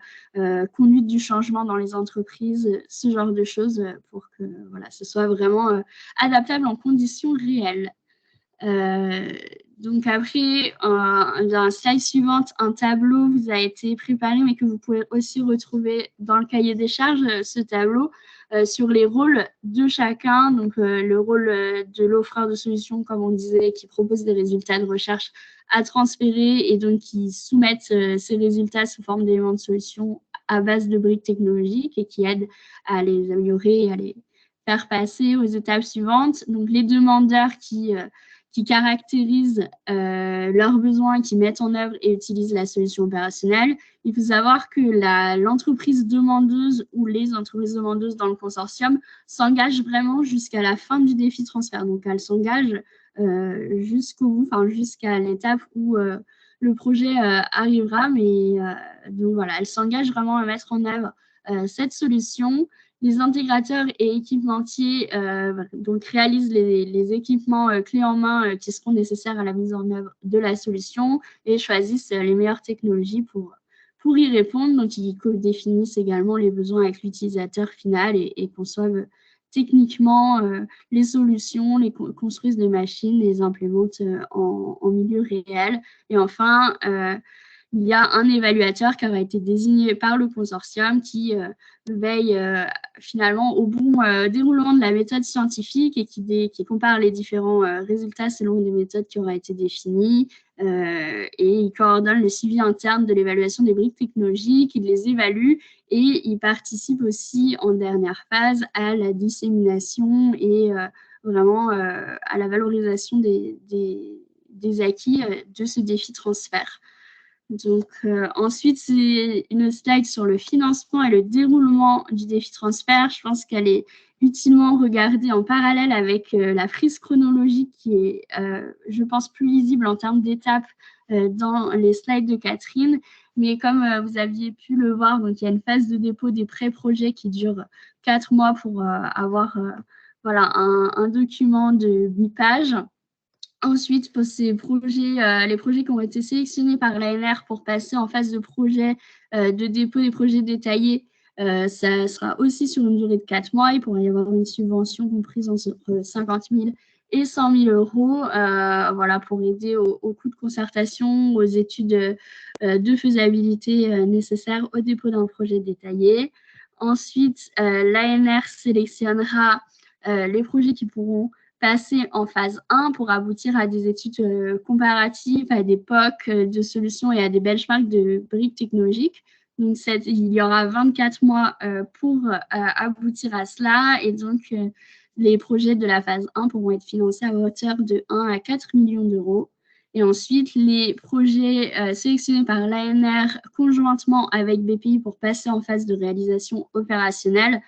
conduite du changement dans les entreprises, ce genre de choses, pour que ce soit vraiment adaptable en conditions réelles. Donc après, dans la slide suivante, un tableau vous a été préparé, mais que vous pouvez aussi retrouver dans le cahier des charges, ce tableau sur les rôles de chacun. Donc le rôle de l'offreur de solutions, comme on disait, qui propose des résultats de recherche à transférer et donc qui soumettent ces résultats sous forme d'éléments de solution à base de briques technologiques et qui aident à les améliorer et à les faire passer aux étapes suivantes. Donc les demandeurs qui caractérisent leurs besoins, qui mettent en œuvre et utilisent la solution opérationnelle. Il faut savoir que l'entreprise demandeuse ou les entreprises demandeuses dans le consortium s'engagent vraiment jusqu'à la fin du défi transfert. Donc, elles s'engagent jusqu'au bout, jusqu'à l'étape où le projet arrivera. Mais donc voilà, elles s'engagent vraiment à mettre en œuvre cette solution. Les intégrateurs et équipementiers donc réalisent les équipements clés en main qui seront nécessaires à la mise en œuvre de la solution et choisissent les meilleures technologies pour pour y répondre. Donc, ils définissent également les besoins avec l'utilisateur final et conçoivent techniquement les solutions, construisent des machines, les implémentent en milieu réel. Et enfin, il y a un évaluateur qui aura été désigné par le consortium qui veille finalement au bon déroulement de la méthode scientifique et qui compare les différents résultats selon des méthodes qui auraient été définies et il coordonne le suivi interne de l'évaluation des briques technologiques, il les évalue et il participe aussi en dernière phase à la dissémination et vraiment à la valorisation des acquis de ce défi transfert. Donc, ensuite, c'est une slide sur le financement et le déroulement du défi transfert. Je pense qu'elle est utilement regardée en parallèle avec la frise chronologique qui est, je pense, plus lisible en termes d'étapes dans les slides de Catherine. Mais comme vous aviez pu le voir, donc, il y a une phase de dépôt des pré-projets qui dure 4 mois pour avoir voilà, un document de 8 pages. Ensuite, pour ces projets, les projets qui ont été sélectionnés par l'ANR pour passer en phase de projet de dépôt des projets détaillés, ça sera aussi sur une durée de 4 mois. Il pourrait y avoir une subvention comprise entre 50 000 et 100 000 euros voilà, pour aider au coût de concertation, aux études de faisabilité nécessaires au dépôt d'un projet détaillé. Ensuite, l'ANR sélectionnera les projets qui pourront passer en phase 1 pour aboutir à des études comparatives, à des POC de solutions et à des benchmarks de briques technologiques. Donc, il y aura 24 mois pour aboutir à cela et donc les projets de la phase 1 pourront être financés à hauteur de 1 à 4 millions d'euros. Et ensuite, les projets sélectionnés par l'ANR conjointement avec BPI pour passer en phase de réalisation opérationnelle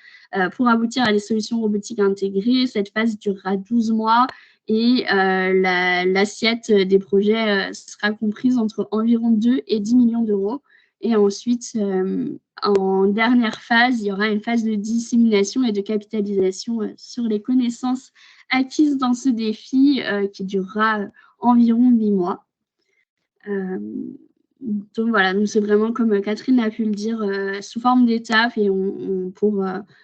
pour aboutir à des solutions robotiques intégrées. Cette phase durera 12 mois et l'assiette des projets sera comprise entre environ 2 et 10 millions d'euros. Et ensuite, en dernière phase, il y aura une phase de dissémination et de capitalisation sur les connaissances acquises dans ce défi qui durera environ 8 mois. Donc voilà, c'est vraiment comme Catherine a pu le dire, sous forme d'étapes et pour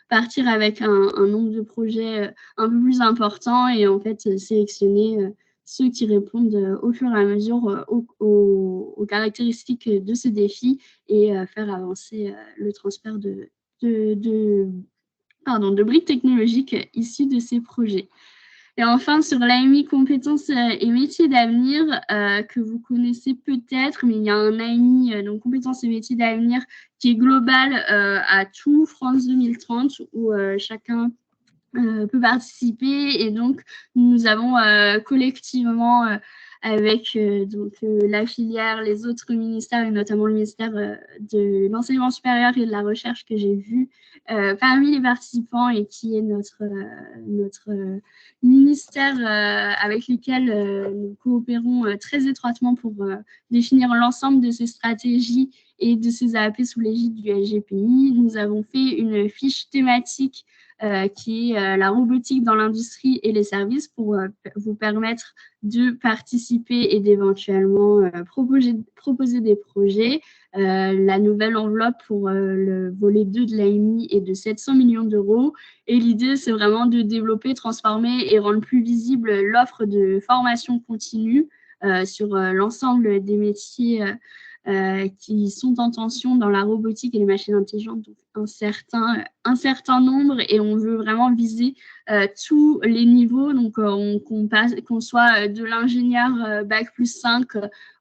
partir avec un nombre de projets un peu plus important et en fait sélectionner ceux qui répondent au fur et à mesure aux caractéristiques de ce défi et faire avancer le transfert de briques technologiques issues de ces projets. Et enfin, sur l'AMI compétences et métiers d'avenir, que vous connaissez peut-être, mais il y a un AMI, donc compétences et métiers d'avenir, qui est global à tout France 2030, où chacun peut participer. Et donc, nous avons collectivement, avec la filière, les autres ministères, et notamment le ministère de l'enseignement supérieur et de la recherche que j'ai vu parmi les participants et qui est notre ministère avec lequel nous coopérons très étroitement pour définir l'ensemble de ces stratégies et de ces AAP sous l'égide du LGPI. Nous avons fait une fiche thématique qui est la robotique dans l'industrie et les services pour vous permettre de participer et d'éventuellement proposer des projets. La nouvelle enveloppe pour le volet 2 de l'AMI est de 700 millions d'euros. Et l'idée, c'est vraiment de développer, transformer et rendre plus visible l'offre de formation continue sur l'ensemble des métiers qui sont en tension dans la robotique et les machines intelligentes, donc un certain nombre, et on veut vraiment viser tous les niveaux, donc qu'on soit de l'ingénieur bac plus 5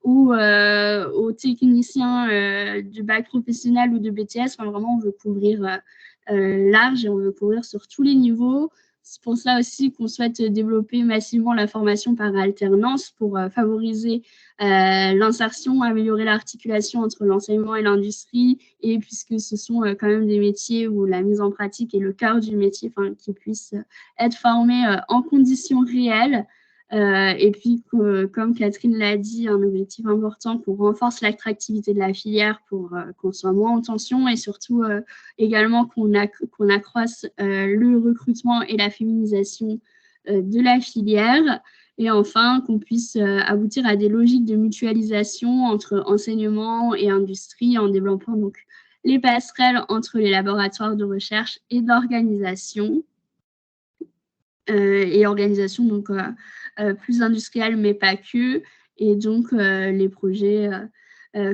ou au technicien du bac professionnel ou de BTS. Enfin, vraiment, on veut couvrir large et on veut couvrir sur tous les niveaux. C'est pour ça aussi qu'on souhaite développer massivement la formation par alternance pour favoriser l'insertion, améliorer l'articulation entre l'enseignement et l'industrie, et puisque ce sont quand même des métiers où la mise en pratique est le cœur du métier, qui puissent être formés en conditions réelles. Et puis, comme Catherine l'a dit, un objectif important qu'on renforce l'attractivité de la filière pour qu'on soit moins en tension et surtout également qu'on accroisse le recrutement et la féminisation de la filière. Et enfin, qu'on puisse aboutir à des logiques de mutualisation entre enseignement et industrie en développant donc les passerelles entre les laboratoires de recherche et d'organisation. Et organisation donc plus industrielle, mais pas que. Et donc, les projets,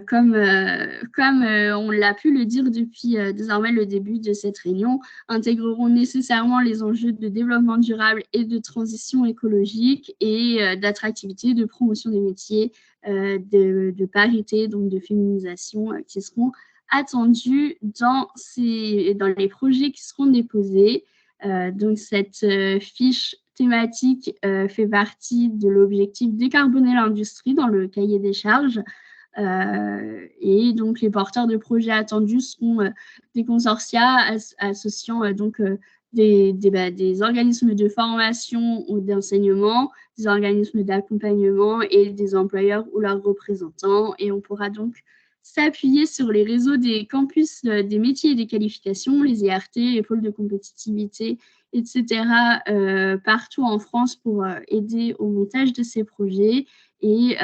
comme on l'a pu le dire depuis désormais le début de cette réunion, intégreront nécessairement les enjeux de développement durable et de transition écologique et d'attractivité, de promotion des métiers, de parité, donc de féminisation, qui seront attendus dans les projets qui seront déposés. Donc, cette fiche thématique fait partie de l'objectif décarboner l'industrie dans le cahier des charges. Et donc, les porteurs de projets attendus seront des consortia associant donc des organismes de formation ou d'enseignement, des organismes d'accompagnement et des employeurs ou leurs représentants. Et on pourra donc s'appuyer sur les réseaux des campus des métiers et des qualifications, les IRT, les pôles de compétitivité, etc., partout en France pour aider au montage de ces projets. Et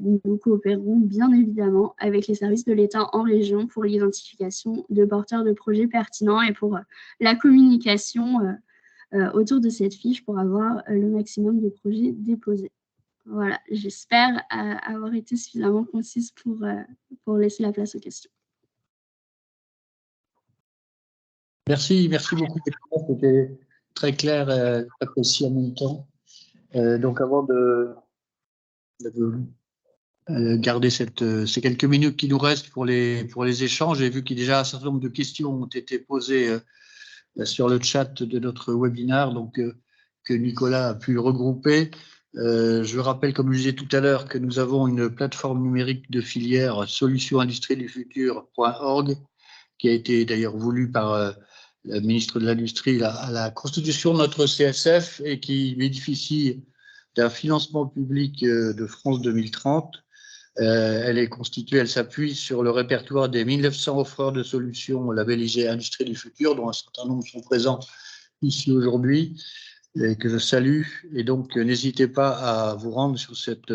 nous coopérerons bien évidemment avec les services de l'État en région pour l'identification de porteurs de projets pertinents et pour la communication autour de cette fiche pour avoir le maximum de projets déposés. Voilà, j'espère avoir été suffisamment concise pour laisser la place aux questions. Merci beaucoup. C'était très clair et très précis en même temps. Donc, avant de garder ces quelques minutes qui nous restent pour les échanges, j'ai vu qu'il y a déjà un certain nombre de questions ont été posées sur le chat de notre webinaire, donc que Nicolas a pu regrouper. Je rappelle, comme je disais tout à l'heure, que nous avons une plateforme numérique de filière solutionsindustriedufutur.org qui a été d'ailleurs voulue par le ministre de l'Industrie à la constitution de notre CSF et qui bénéficie d'un financement public de France 2030. Elle est constituée, elle s'appuie sur le répertoire des 1900 offreurs de solutions labellisés Industrie du futur, dont un certain nombre sont présents ici aujourd'hui, et que je salue. Et donc, n'hésitez pas à vous rendre sur cette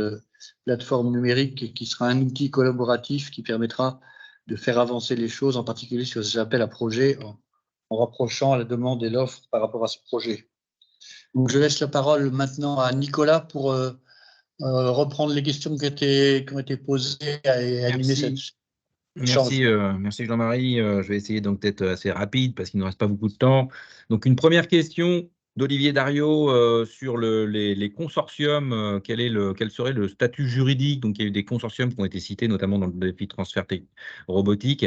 plateforme numérique qui sera un outil collaboratif qui permettra de faire avancer les choses, en particulier sur ces appels à projets, en rapprochant la demande et l'offre par rapport à ce projet. Donc, je laisse la parole maintenant à Nicolas pour reprendre les questions qui ont été posées et animer cette Merci Jean-Marie. Je vais essayer donc d'être assez rapide parce qu'il ne reste pas beaucoup de temps. Donc, une première question d'Olivier Dario sur les consortiums. Quel serait le statut juridique? Donc, il y a eu des consortiums qui ont été cités, notamment dans le défi transfert robotique.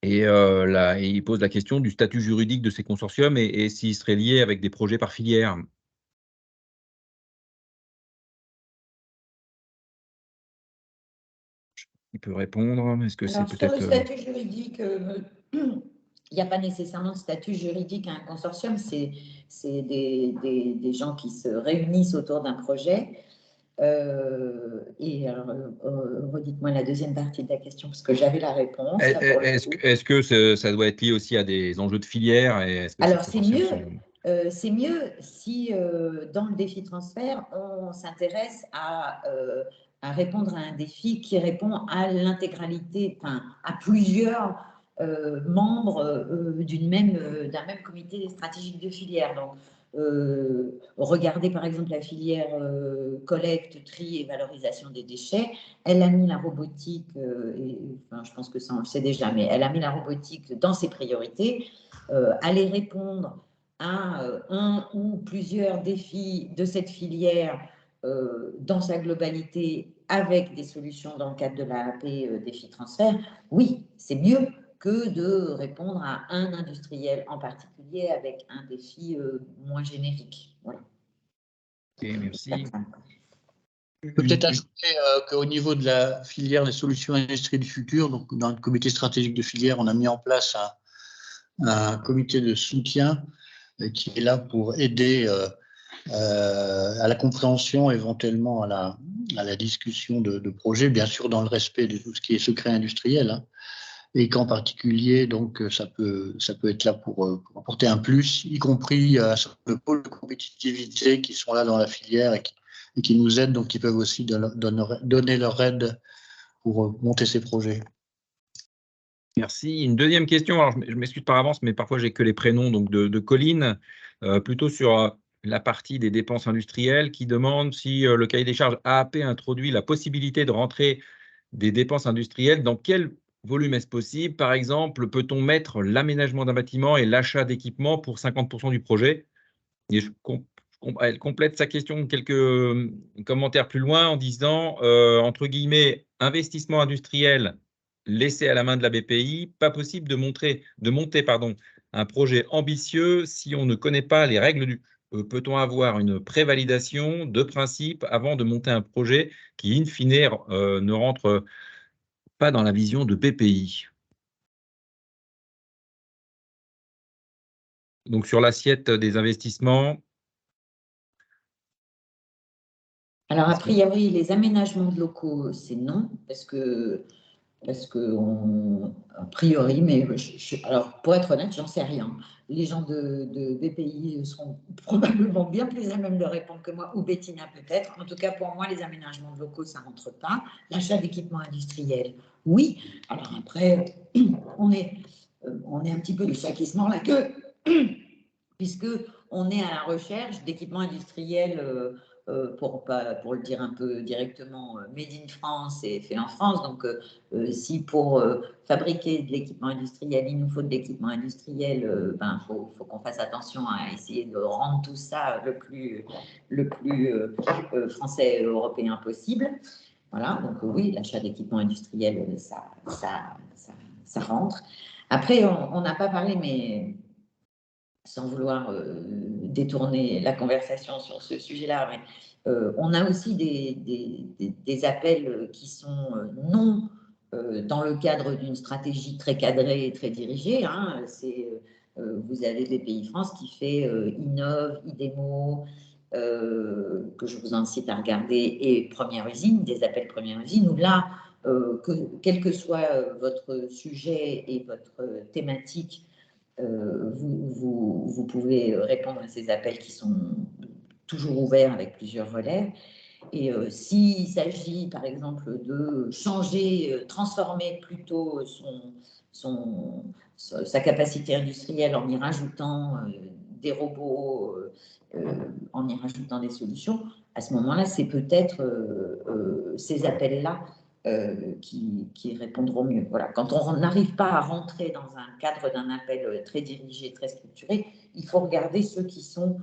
Et il pose la question du statut juridique de ces consortiums et s'ils seraient liés avec des projets par filière. Il peut répondre. Est-ce que c'est peut-être… Sur le statut juridique, il n'y a pas nécessairement de statut juridique à un consortium. C'est des gens qui se réunissent autour d'un projet. Et alors, redites-moi la deuxième partie de la question, parce que j'avais la réponse. Est-ce que ça doit être lié aussi à des enjeux de filière? Alors, c'est mieux si, dans le défi transfert, on s'intéresse à répondre à un défi qui répond à l'intégralité, enfin, à plusieurs membres d'un même comité stratégique de filière. Donc, regardez par exemple la filière collecte, tri et valorisation des déchets. Elle a mis la robotique, enfin, je pense que ça on le sait déjà, mais elle a mis la robotique dans ses priorités. Aller répondre à un ou plusieurs défis de cette filière dans sa globalité avec des solutions dans le cadre de l'AAP défi transfert, oui, c'est mieux que de répondre à un industriel en particulier avec un défi moins générique. Voilà. Ok, merci. Je peux peut-être ajouter qu'au niveau de la filière des solutions industrie du futur, donc dans le comité stratégique de filière, on a mis en place un comité de soutien qui est là pour aider à la compréhension, éventuellement à la discussion de projets, bien sûr dans le respect de tout ce qui est secret industriel, hein, et qu'en particulier, donc, ça peut être là pour apporter un plus, y compris à certains pôles de compétitivité qui sont là dans la filière et qui nous aident, donc qui peuvent aussi donner leur aide pour monter ces projets. Merci. Une deuxième question, alors je m'excuse par avance, mais parfois j'ai que les prénoms donc de Colline, plutôt sur la partie des dépenses industrielles, qui demande si le cahier des charges AAP introduit la possibilité de rentrer des dépenses industrielles, dans quel volume est-ce possible? Par exemple, peut-on mettre l'aménagement d'un bâtiment et l'achat d'équipements pour 50% du projet? Et elle complète sa question quelques commentaires plus loin en disant, entre guillemets, investissement industriel laissé à la main de la BPI, pas possible de monter un projet ambitieux si on ne connaît pas les règles du jeu. Peut-on avoir une prévalidation de principe avant de monter un projet qui, in fine, ne rentre pas dans la vision de BPI? Donc, sur l'assiette des investissements. Alors, a priori, les aménagements de locaux, c'est non, parce que a priori, mais alors pour être honnête, j'en sais rien. Les gens de BPI seront probablement bien plus à même de répondre que moi, ou Bettina peut-être. En tout cas, pour moi, les aménagements de locaux, ça ne rentre pas. L'achat d'équipements industriels, oui. Alors après, on est un petit peu du chat qui se mord la queue, puisque on est à la recherche d'équipements industriels. Pour le dire un peu directement, made in France et fait en France. Donc, si pour fabriquer de l'équipement industriel, il nous faut de l'équipement industriel, faut qu'on fasse attention à essayer de rendre tout ça le plus français et européen possible. Voilà, donc oui, l'achat d'équipements industriels, ça rentre. Après, on n'a pas parlé, mais sans vouloir détourner la conversation sur ce sujet-là, mais on a aussi des appels qui sont non dans le cadre d'une stratégie très cadrée et très dirigée. Hein. Vous avez BPI France qui fait Innov, IDEMO, que je vous incite à regarder, et Première Usine, des appels Première Usine, où là, quel que soit votre sujet et votre thématique, vous pouvez répondre à ces appels qui sont toujours ouverts avec plusieurs relèves. Et s'il s'agit, par exemple, de changer, transformer plutôt sa capacité industrielle en y rajoutant des robots, en y rajoutant des solutions, à ce moment-là, c'est peut-être ces appels-là qui répondront mieux. Voilà. Quand on n'arrive pas à rentrer dans un cadre d'un appel très dirigé, très structuré, il faut regarder ceux qui sont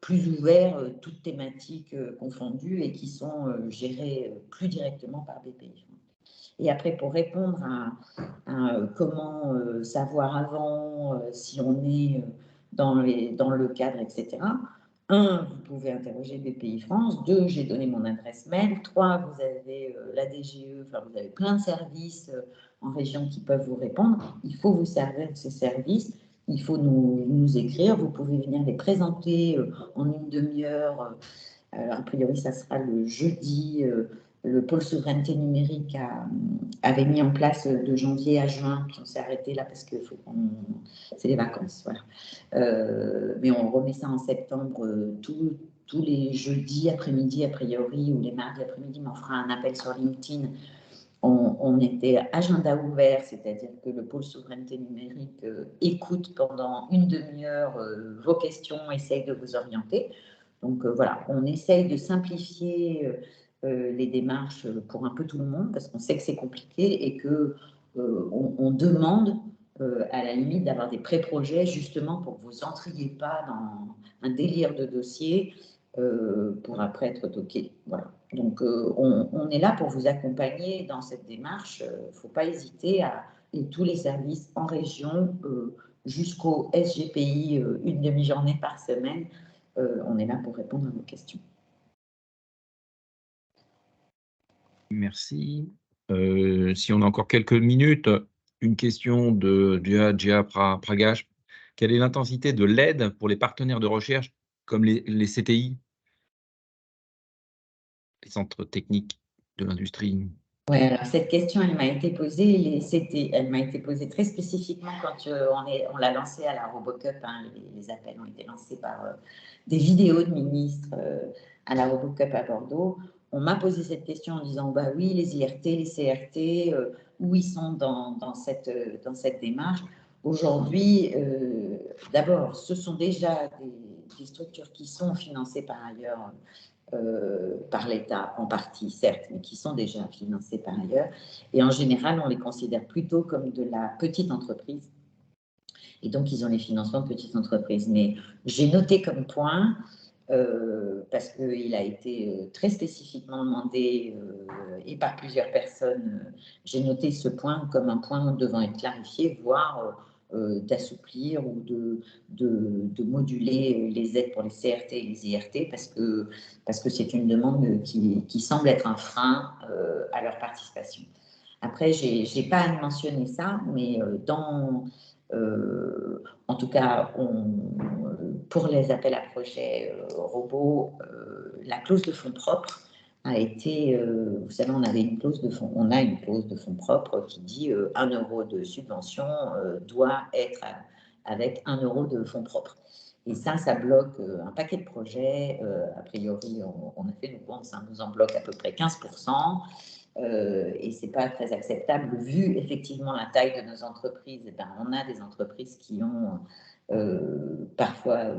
plus ouverts, toutes thématiques confondues, et qui sont gérés plus directement par BPI. Et après, pour répondre à comment savoir avant si on est dans le cadre, etc. 1, vous pouvez interroger BPI France. 2, j'ai donné mon adresse mail. 3, vous avez la DGE, enfin, vous avez plein de services en région qui peuvent vous répondre. Il faut vous servir de ces services. Il faut nous écrire. Vous pouvez venir les présenter en une demi-heure. Alors, a priori, ça sera le jeudi. Le pôle souveraineté numérique avait mis en place de janvier à juin, puis on s'est arrêté là parce que c'est les vacances, voilà. Mais on remet ça en septembre, tous les jeudis après-midi, a priori, ou les mardis après-midi, mais on fera un appel sur LinkedIn. On était agenda ouvert, c'est-à-dire que le pôle souveraineté numérique écoute pendant une demi-heure vos questions, essaye de vous orienter. Donc voilà, on essaye de simplifier les démarches pour un peu tout le monde, parce qu'on sait que c'est compliqué et que on demande à la limite d'avoir des pré-projets, justement pour que vous n'entriez pas dans un délire de dossier pour après être toqué. Voilà. Donc on est là pour vous accompagner dans cette démarche. Il ne faut pas hésiter et tous les services en région jusqu'au SGPI, une demi-journée par semaine, on est là pour répondre à vos questions. Merci. Si on a encore quelques minutes, une question de Gia Pragash. Quelle est l'intensité de l'aide pour les partenaires de recherche comme les CTI, les centres techniques de l'industrie? Oui, alors cette question, elle m'a été posée, elle m'a été posée très spécifiquement quand on l'a lancé à la RoboCup. Hein, les appels ont été lancés par des vidéos de ministres à la RoboCup à Bordeaux. On m'a posé cette question en disant, bah oui, les IRT, les CRT, où ils sont dans cette démarche. Aujourd'hui, d'abord, ce sont déjà des structures qui sont financées par ailleurs par l'État, en partie, certes, mais qui sont déjà financés par ailleurs. Et en général, on les considère plutôt comme de la petite entreprise. Et donc, ils ont les financements de petites entreprises. Mais j'ai noté comme point, parce qu'il a été très spécifiquement demandé et par plusieurs personnes, j'ai noté ce point comme un point devant être clarifié, voire d'assouplir ou de moduler les aides pour les CRT et les IRT parce que c'est une demande qui semble être un frein à leur participation. Après, je n'ai pas mentionné ça, mais en tout cas, pour les appels à projets robots, la clause de fonds propres a été, vous savez, on a une clause de fonds propres qui dit 1 euro de subvention doit être avec 1 euro de fonds propres. Et ça bloque un paquet de projets. A priori, on a fait ça nous en bloque à peu près 15%. Et ce n'est pas très acceptable vu effectivement la taille de nos entreprises. Et ben, on a des entreprises qui ont parfois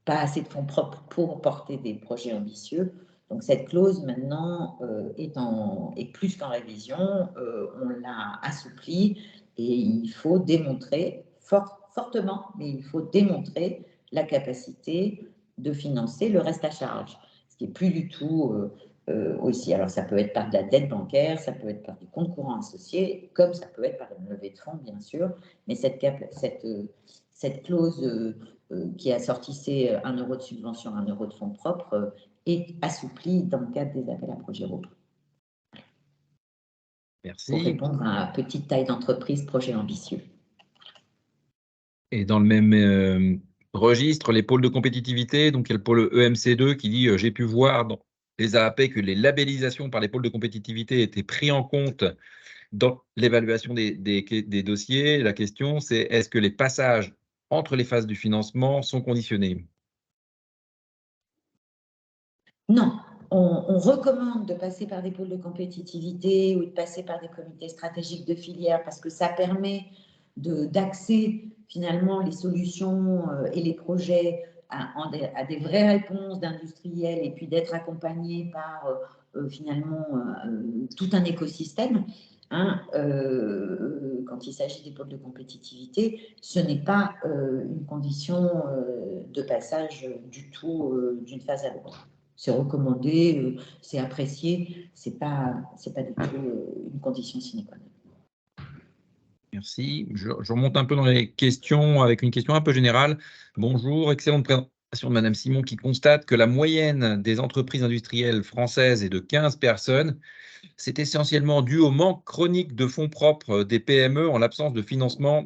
pas assez de fonds propres pour porter des projets ambitieux. Donc cette clause maintenant est plus qu'en révision, on l'a assouplie et il faut démontrer fortement, mais il faut démontrer la capacité de financer le reste à charge, ce qui n'est plus du tout aussi. Alors ça peut être par de la dette bancaire, ça peut être par des comptes courants associés, comme ça peut être par une levée de fonds bien sûr, mais cette clause qui assortissait 1 euro de subvention, 1 euro de fonds propres est assouplie dans le cadre des appels à projets robots. Merci. Pour répondre à petite taille d'entreprise, projet ambitieux. Et dans le même registre, les pôles de compétitivité, donc il y a le pôle EMC2 qui dit j'ai pu voir dans les AAP que les labellisations par les pôles de compétitivité étaient pris en compte dans l'évaluation des dossiers. La question, c'est est-ce que les passages entre les phases du financement sont conditionnés? Non, on recommande de passer par des pôles de compétitivité ou de passer par des comités stratégiques de filière parce que ça permet d'axer finalement les solutions et les projets à des vraies réponses d'industriels et puis d'être accompagné par finalement tout un écosystème. Hein, quand il s'agit des pôles de compétitivité, ce n'est pas une condition de passage du tout d'une phase à l'autre. C'est recommandé, c'est apprécié, c'est pas du tout une condition sine qua non. Merci. Je remonte un peu dans les questions avec une question un peu générale. Bonjour, excellente présentation de Madame Simon qui constate que la moyenne des entreprises industrielles françaises est de 15 personnes. C'est essentiellement dû au manque chronique de fonds propres des PME en l'absence de financement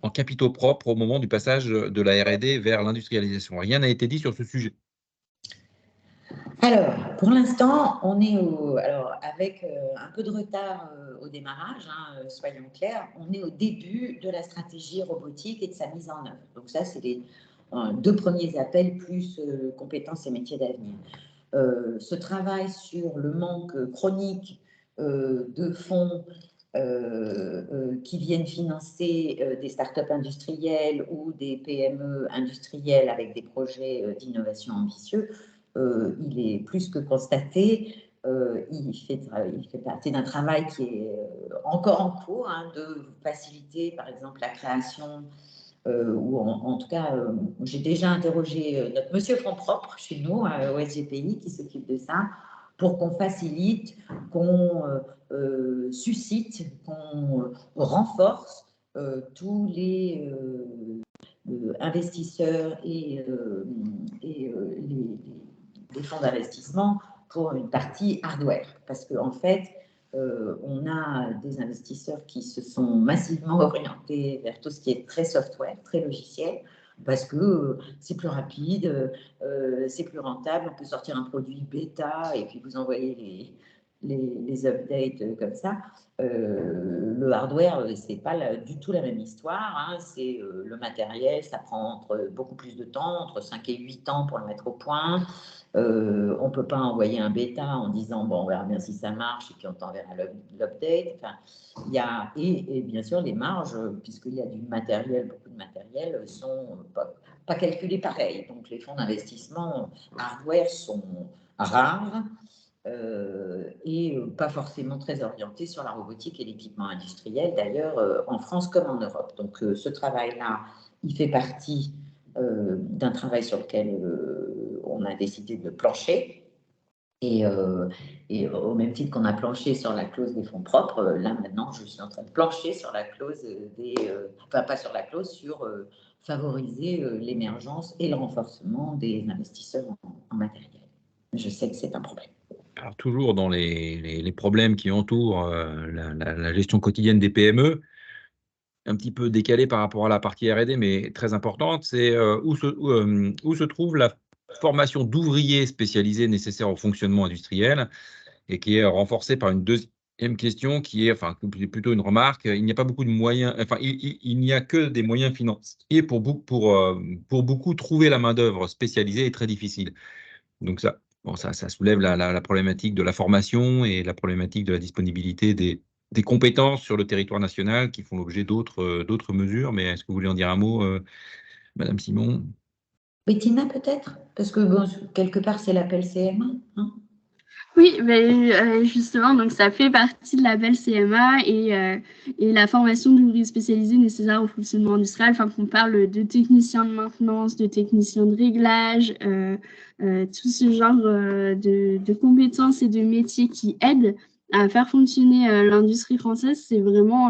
en capitaux propres au moment du passage de la R&D vers l'industrialisation. Rien n'a été dit sur ce sujet. Alors, pour l'instant, on est avec un peu de retard au démarrage, hein, soyons clairs, on est au début de la stratégie robotique et de sa mise en œuvre. Donc ça, c'est les 2 premiers appels plus compétences et métiers d'avenir. Ce travail sur le manque chronique de fonds qui viennent financer des startups industrielles ou des PME industrielles avec des projets d'innovation ambitieux, il est plus que constaté. Il fait partie d'un travail qui est encore en cours, hein, de faciliter, par exemple, la création, ou en tout cas, j'ai déjà interrogé notre monsieur fonds propre chez nous, au SGPI, qui s'occupe de ça, pour qu'on facilite, qu'on suscite, qu'on renforce tous les investisseurs et les fonds d'investissement pour une partie hardware. Parce qu'en fait, on a des investisseurs qui se sont massivement orientés vers tout ce qui est très software, très logiciel, parce que c'est plus rapide, c'est plus rentable, on peut sortir un produit bêta et puis vous envoyez les updates comme ça. Le hardware, c'est pas du tout la même histoire. Hein. C'est le matériel, ça prend beaucoup plus de temps, entre 5 et 8 ans pour le mettre au point. On ne peut pas envoyer un bêta en disant bon, on verra bien si ça marche et puis on t'enverra l'update. Enfin, et bien sûr, les marges, puisqu'il y a du matériel, beaucoup de matériel, sont pas calculés pareil. Donc, les fonds d'investissement hardware sont rares. Et pas forcément très orienté sur la robotique et l'équipement industriel, d'ailleurs, en France comme en Europe. Donc, ce travail-là, il fait partie d'un travail sur lequel on a décidé de plancher. Et au même titre qu'on a planché sur la clause des fonds propres, là, maintenant, je suis en train de plancher sur la clause enfin, pas sur la clause, sur favoriser l'émergence et le renforcement des investisseurs en matériel. Je sais que c'est un problème. Alors, toujours dans les problèmes qui entourent la gestion quotidienne des PME, un petit peu décalé par rapport à la partie R&D, mais très importante, c'est où se trouve la formation d'ouvriers spécialisés nécessaire au fonctionnement industriel et qui est renforcée par une deuxième question qui est, enfin, plutôt une remarque, il n'y a pas beaucoup de moyens, enfin, il n'y a que des moyens financiers pour beaucoup, trouver la main-d'œuvre spécialisée est très difficile. Donc ça soulève la problématique de la formation et la problématique de la disponibilité des compétences sur le territoire national qui font l'objet d'autres mesures. Mais est-ce que vous voulez en dire un mot, Madame Simon? Bettina, peut-être? Parce que bon, quelque part, c'est l'appel CMA. Hein. Oui, mais justement, donc ça fait partie de l'appel CMA et la formation d'ouvriers spécialisés nécessaire au fonctionnement industriel, enfin qu'on parle de techniciens de maintenance, de techniciens de réglage, tout ce genre de compétences et de métiers qui aident à faire fonctionner l'industrie française, c'est vraiment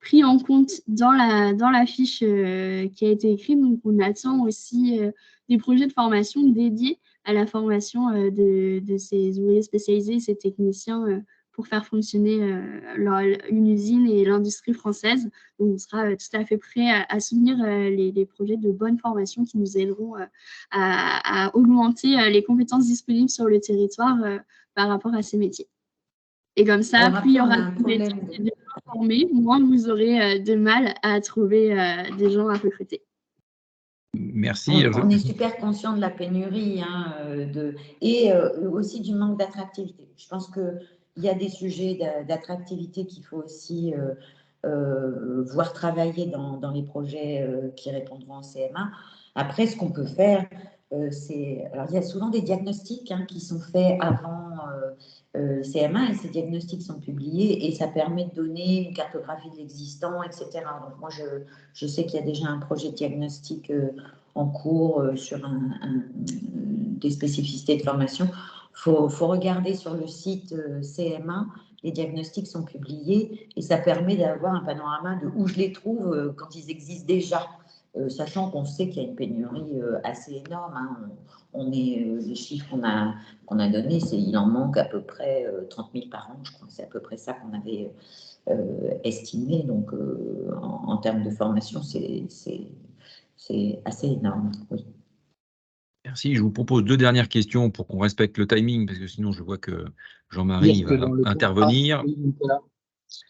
pris en compte dans la fiche qui a été écrite. Donc, on attend aussi des projets de formation dédiés à la formation de ces ouvriers spécialisés, ces techniciens pour faire fonctionner une usine et l'industrie française. Donc, on sera tout à fait prêt à soutenir les projets de bonne formation qui nous aideront à augmenter les compétences disponibles sur le territoire par rapport à ces métiers. Et comme ça, plus il y aura de métiers formés, moins vous aurez de mal à trouver des gens à recruter. Merci. On est super conscient de la pénurie hein, et aussi du manque d'attractivité. Je pense qu'il y a des sujets d'attractivité qu'il faut aussi voir travailler dans les projets qui répondront au CMA. Après, ce qu'on peut faire, c'est... Alors, il y a souvent des diagnostics hein, qui sont faits avant CMA et ces diagnostics sont publiés et ça permet de donner une cartographie de l'existant, etc. Donc, moi, je sais qu'il y a déjà un projet de diagnostic en cours sur des spécificités de formation. Faut regarder sur le site CMA, les diagnostics sont publiés et ça permet d'avoir un panorama de où je les trouve quand ils existent déjà, sachant qu'on sait qu'il y a une pénurie assez énorme. Hein. Les chiffres qu'on a donnés, il en manque à peu près 30 000 par an, je crois que c'est à peu près ça qu'on avait estimé. Donc, en termes de formation, c'est assez énorme, oui. Merci. Je vous propose 2 dernières questions pour qu'on respecte le timing, parce que sinon, je vois que Jean-Marie va intervenir.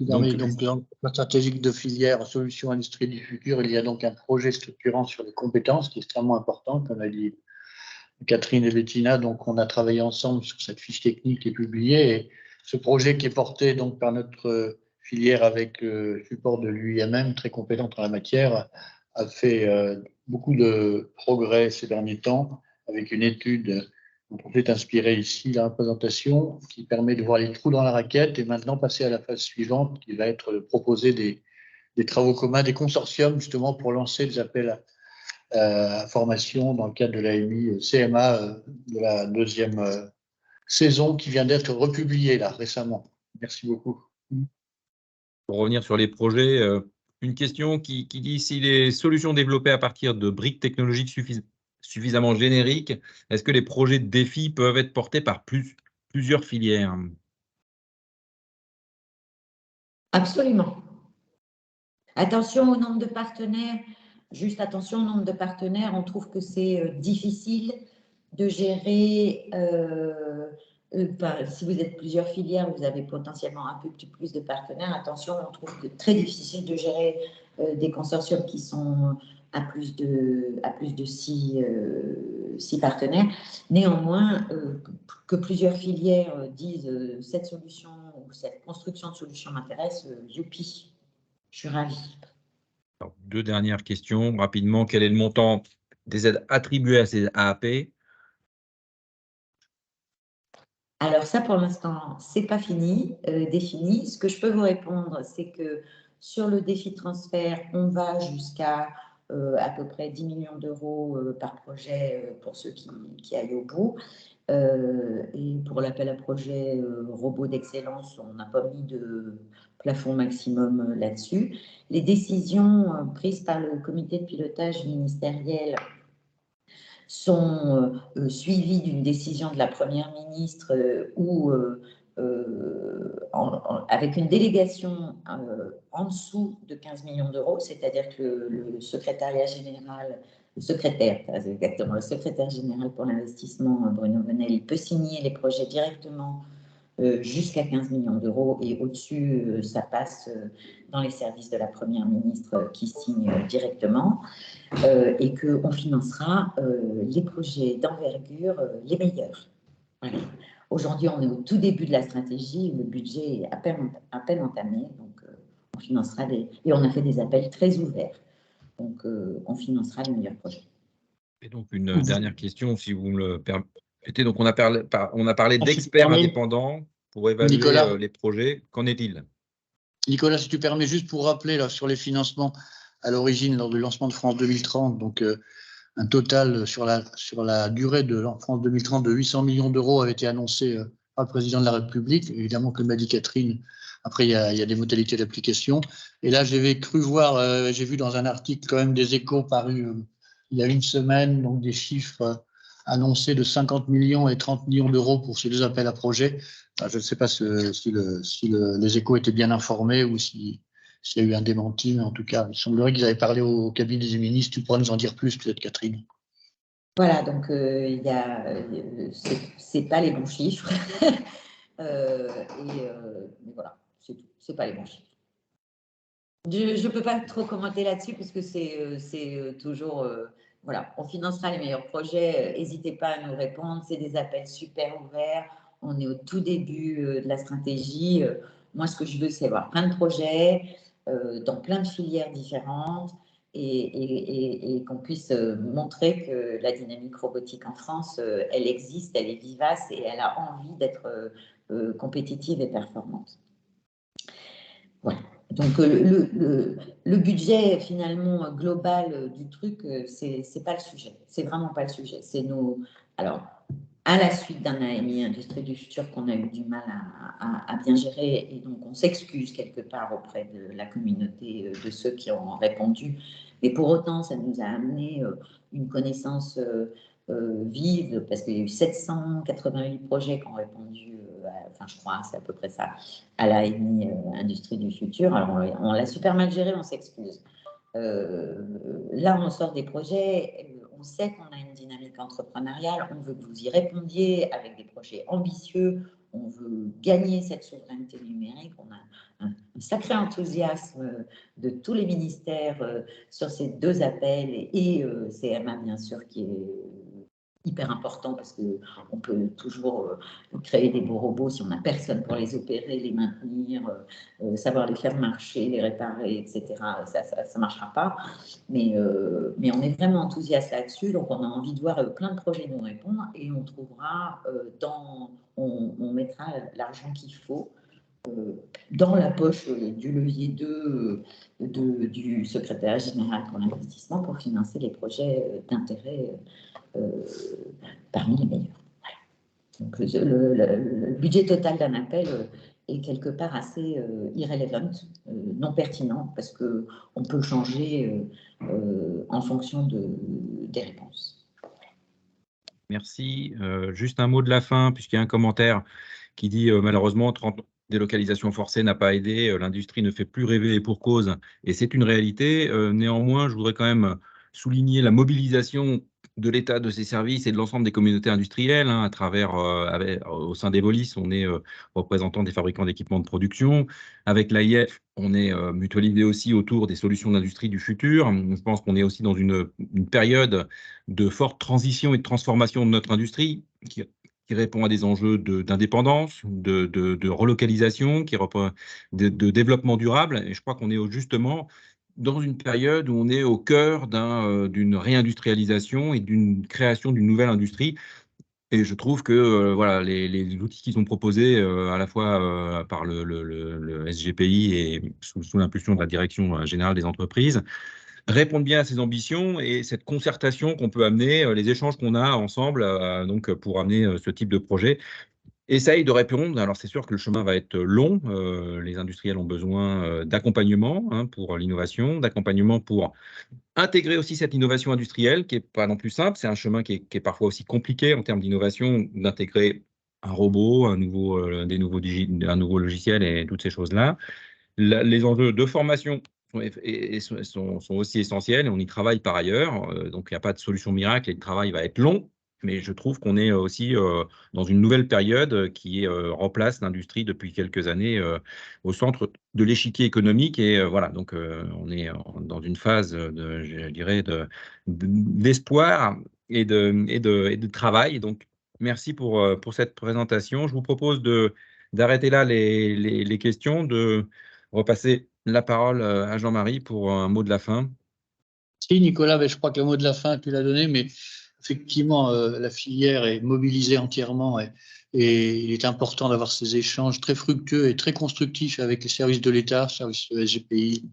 Donc, dans le plan stratégique de filière solutions industrie du futur, il y a donc un projet structurant sur les compétences qui est extrêmement important, comme a dit Catherine et Bettina. Donc, on a travaillé ensemble sur cette fiche technique qui est publiée. Et ce projet qui est porté donc par notre filière avec le support de l'UIMM, très compétente en la matière, a fait beaucoup de progrès ces derniers temps avec une étude dont on s'est inspiré ici, la représentation, qui permet de voir les trous dans la raquette et maintenant passer à la phase suivante qui va être de proposer des travaux communs, des consortiums justement pour lancer des appels à formation dans le cadre de l'AMI CMA de la 2e saison qui vient d'être republiée là récemment. Merci beaucoup. Pour revenir sur les projets, une question qui dit si les solutions développées à partir de briques technologiques suffisamment génériques, est-ce que les projets de défi peuvent être portés par plusieurs filières? Absolument. Attention au nombre de partenaires. Juste attention au nombre de partenaires. On trouve que c'est difficile de gérer Si vous êtes plusieurs filières, vous avez potentiellement un peu plus de partenaires. Attention, on trouve très difficile de gérer des consortiums qui sont à plus de 6 partenaires. Néanmoins, que plusieurs filières disent cette solution ou cette construction de solution m'intéresse, youpi, je suis ravie. Alors, 2 dernières questions rapidement. Quel est le montant des aides attribuées à ces AAP? Alors ça, pour l'instant, c'est pas défini. Ce que je peux vous répondre, c'est que sur le défi transfert, on va jusqu'à à peu près 10 millions d'euros par projet pour ceux qui aillent au bout. Et pour l'appel à projet robot d'excellence, on n'a pas mis de plafond maximum là-dessus. Les décisions prises par le comité de pilotage ministériel sont suivies d'une décision de la Première ministre avec une délégation en dessous de 15 millions d'euros, c'est-à-dire que le secrétariat général, le secrétaire général pour l'investissement, Bruno Venel, il peut signer les projets directement jusqu'à 15 millions d'euros et au-dessus, ça passe dans les services de la Première ministre qui signe directement et qu'on financera les projets d'envergure les meilleurs. Voilà. Aujourd'hui, on est au tout début de la stratégie, le budget est à peine entamé, donc on financera et on a fait des appels très ouverts, donc on financera les meilleurs projets. Et donc, une dernière question, si vous me le permettez. Donc, on a parlé d'experts indépendants pour évaluer Nicolas, les projets. Qu'en est-il? Nicolas, si tu permets, juste pour rappeler là, sur les financements à l'origine, lors du lancement de France 2030, donc un total sur la durée de France 2030 de 800 millions d'euros avait été annoncé par le président de la République. Évidemment, comme l'a dit Catherine, après, il y a des modalités d'application. Et là, j'ai vu dans un article quand même des Échos parus il y a une semaine, donc des chiffres annoncés de 50 millions et 30 millions d'euros pour ces 2 appels à projets. Alors, je ne sais pas si les Échos étaient bien informés ou s'il y a eu un démenti, mais en tout cas, il semblerait qu'ils avaient parlé au cabinet des ministres. Tu pourras nous en dire plus, peut-être, Catherine. Voilà, donc c'est pas les bons chiffres. Mais voilà, c'est tout. C'est pas les bons chiffres. Je ne peux pas trop commenter là-dessus parce que c'est toujours voilà, on financera les meilleurs projets. N'hésitez pas à nous répondre. C'est des appels super ouverts. On est au tout début de la stratégie. Moi, ce que je veux, c'est avoir plein de projets dans plein de filières différentes et qu'on puisse montrer que la dynamique robotique en France, elle existe, elle est vivace et elle a envie d'être compétitive et performante. Voilà. Donc, le budget finalement global du truc, c'est pas le sujet. C'est vraiment pas le sujet. C'est nos. Alors, à la suite d'un AMI Industrie du Futur qu'on a eu du mal à bien gérer, et donc on s'excuse quelque part auprès de la communauté de ceux qui ont répondu. Mais pour autant, ça nous a amené une connaissance vive, parce qu'il y a eu 788 projets qui ont répondu, enfin je crois, c'est à peu près ça, à l'AMI Industrie du Futur. Alors on l'a super mal géré, on s'excuse. Là, on sort des projets, on sait qu'on a une dynamique entrepreneuriale, on veut que vous y répondiez avec des projets ambitieux, on veut gagner cette souveraineté numérique, on a un sacré enthousiasme de tous les ministères sur ces 2 appels et CMA, bien sûr, qui est hyper important parce qu'on peut toujours créer des beaux robots si on n'a personne pour les opérer, les maintenir, savoir les faire marcher, les réparer, etc. Ça ne marchera pas. Mais on est vraiment enthousiaste là-dessus. Donc, on a envie de voir plein de projets nous répondre et on trouvera on mettra l'argent qu'il faut dans la poche du levier 2 du secrétaire général pour l'investissement pour financer les projets d'intérêt parmi les meilleurs. Voilà. Donc, le budget total d'un appel est quelque part assez irrelevant, non pertinent, parce qu'on peut le changer en fonction des réponses. Merci. Juste un mot de la fin, puisqu'il y a un commentaire qui dit malheureusement 30 délocalisations forcées n'a pas aidé, l'industrie ne fait plus rêver et pour cause, et c'est une réalité. Néanmoins, je voudrais quand même souligner la mobilisation de l'État, de ses services et de l'ensemble des communautés industrielles, hein, à travers, au sein d'Evolis, on est représentant des fabricants d'équipements de production. Avec l'AIF, on est mutualisé aussi autour des solutions d'industrie du futur. Je pense qu'on est aussi dans une période de forte transition et de transformation de notre industrie qui répond à des enjeux d'indépendance, de relocalisation, de développement durable. Et je crois qu'on est justement dans une période où on est au cœur d'une réindustrialisation et d'une création d'une nouvelle industrie. Et je trouve que voilà, les outils qui sont proposés à la fois par le SGPI et sous l'impulsion de la Direction générale des entreprises répondent bien à ces ambitions et cette concertation qu'on peut amener, les échanges qu'on a ensemble donc, pour amener ce type de projet essaye de répondre. Alors, c'est sûr que le chemin va être long. Les industriels ont besoin d'accompagnement, hein, pour l'innovation, d'accompagnement pour intégrer aussi cette innovation industrielle qui n'est pas non plus simple. C'est un chemin qui est parfois aussi compliqué en termes d'innovation, d'intégrer un robot, un nouveau logiciel et toutes ces choses-là. Les enjeux de formation sont aussi essentiels et on y travaille par ailleurs. Donc, il n'y a pas de solution miracle et le travail va être long. Mais je trouve qu'on est aussi dans une nouvelle période qui remplace l'industrie depuis quelques années au centre de l'échiquier économique. Et voilà, donc on est dans une phase, je dirais, d'espoir et de travail. Donc, merci pour cette présentation. Je vous propose d'arrêter là les questions, de repasser la parole à Jean-Marie pour un mot de la fin. Si, Nicolas, je crois que le mot de la fin, tu l'as donné, mais effectivement, la filière est mobilisée entièrement et il est important d'avoir ces échanges très fructueux et très constructifs avec les services de l'État, services de SGPI,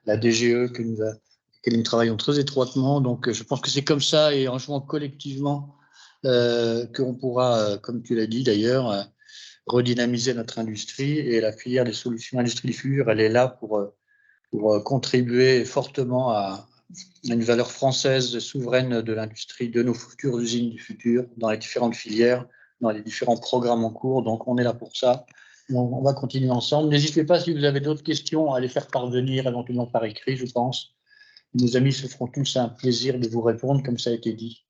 la DGE, que nous travaillons très étroitement. Donc, je pense que c'est comme ça et en jouant collectivement qu'on pourra, comme tu l'as dit d'ailleurs, redynamiser notre industrie. Et la filière des solutions industrie du futur, elle est là pour contribuer fortement à une valeur française souveraine de l'industrie, de nos futures usines du futur, dans les différentes filières, dans les différents programmes en cours. Donc, on est là pour ça. On va continuer ensemble. N'hésitez pas, si vous avez d'autres questions, à les faire parvenir éventuellement par écrit, je pense. Nos amis se feront tous un plaisir de vous répondre, comme ça a été dit.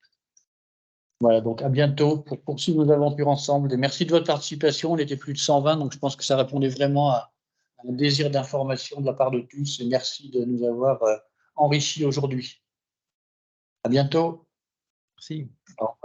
Voilà, donc à bientôt pour poursuivre nos aventures ensemble. Et merci de votre participation. On était plus de 120, donc je pense que ça répondait vraiment à un désir d'information de la part de tous. Et merci de nous avoir enrichis aujourd'hui. À bientôt. Merci. Au revoir.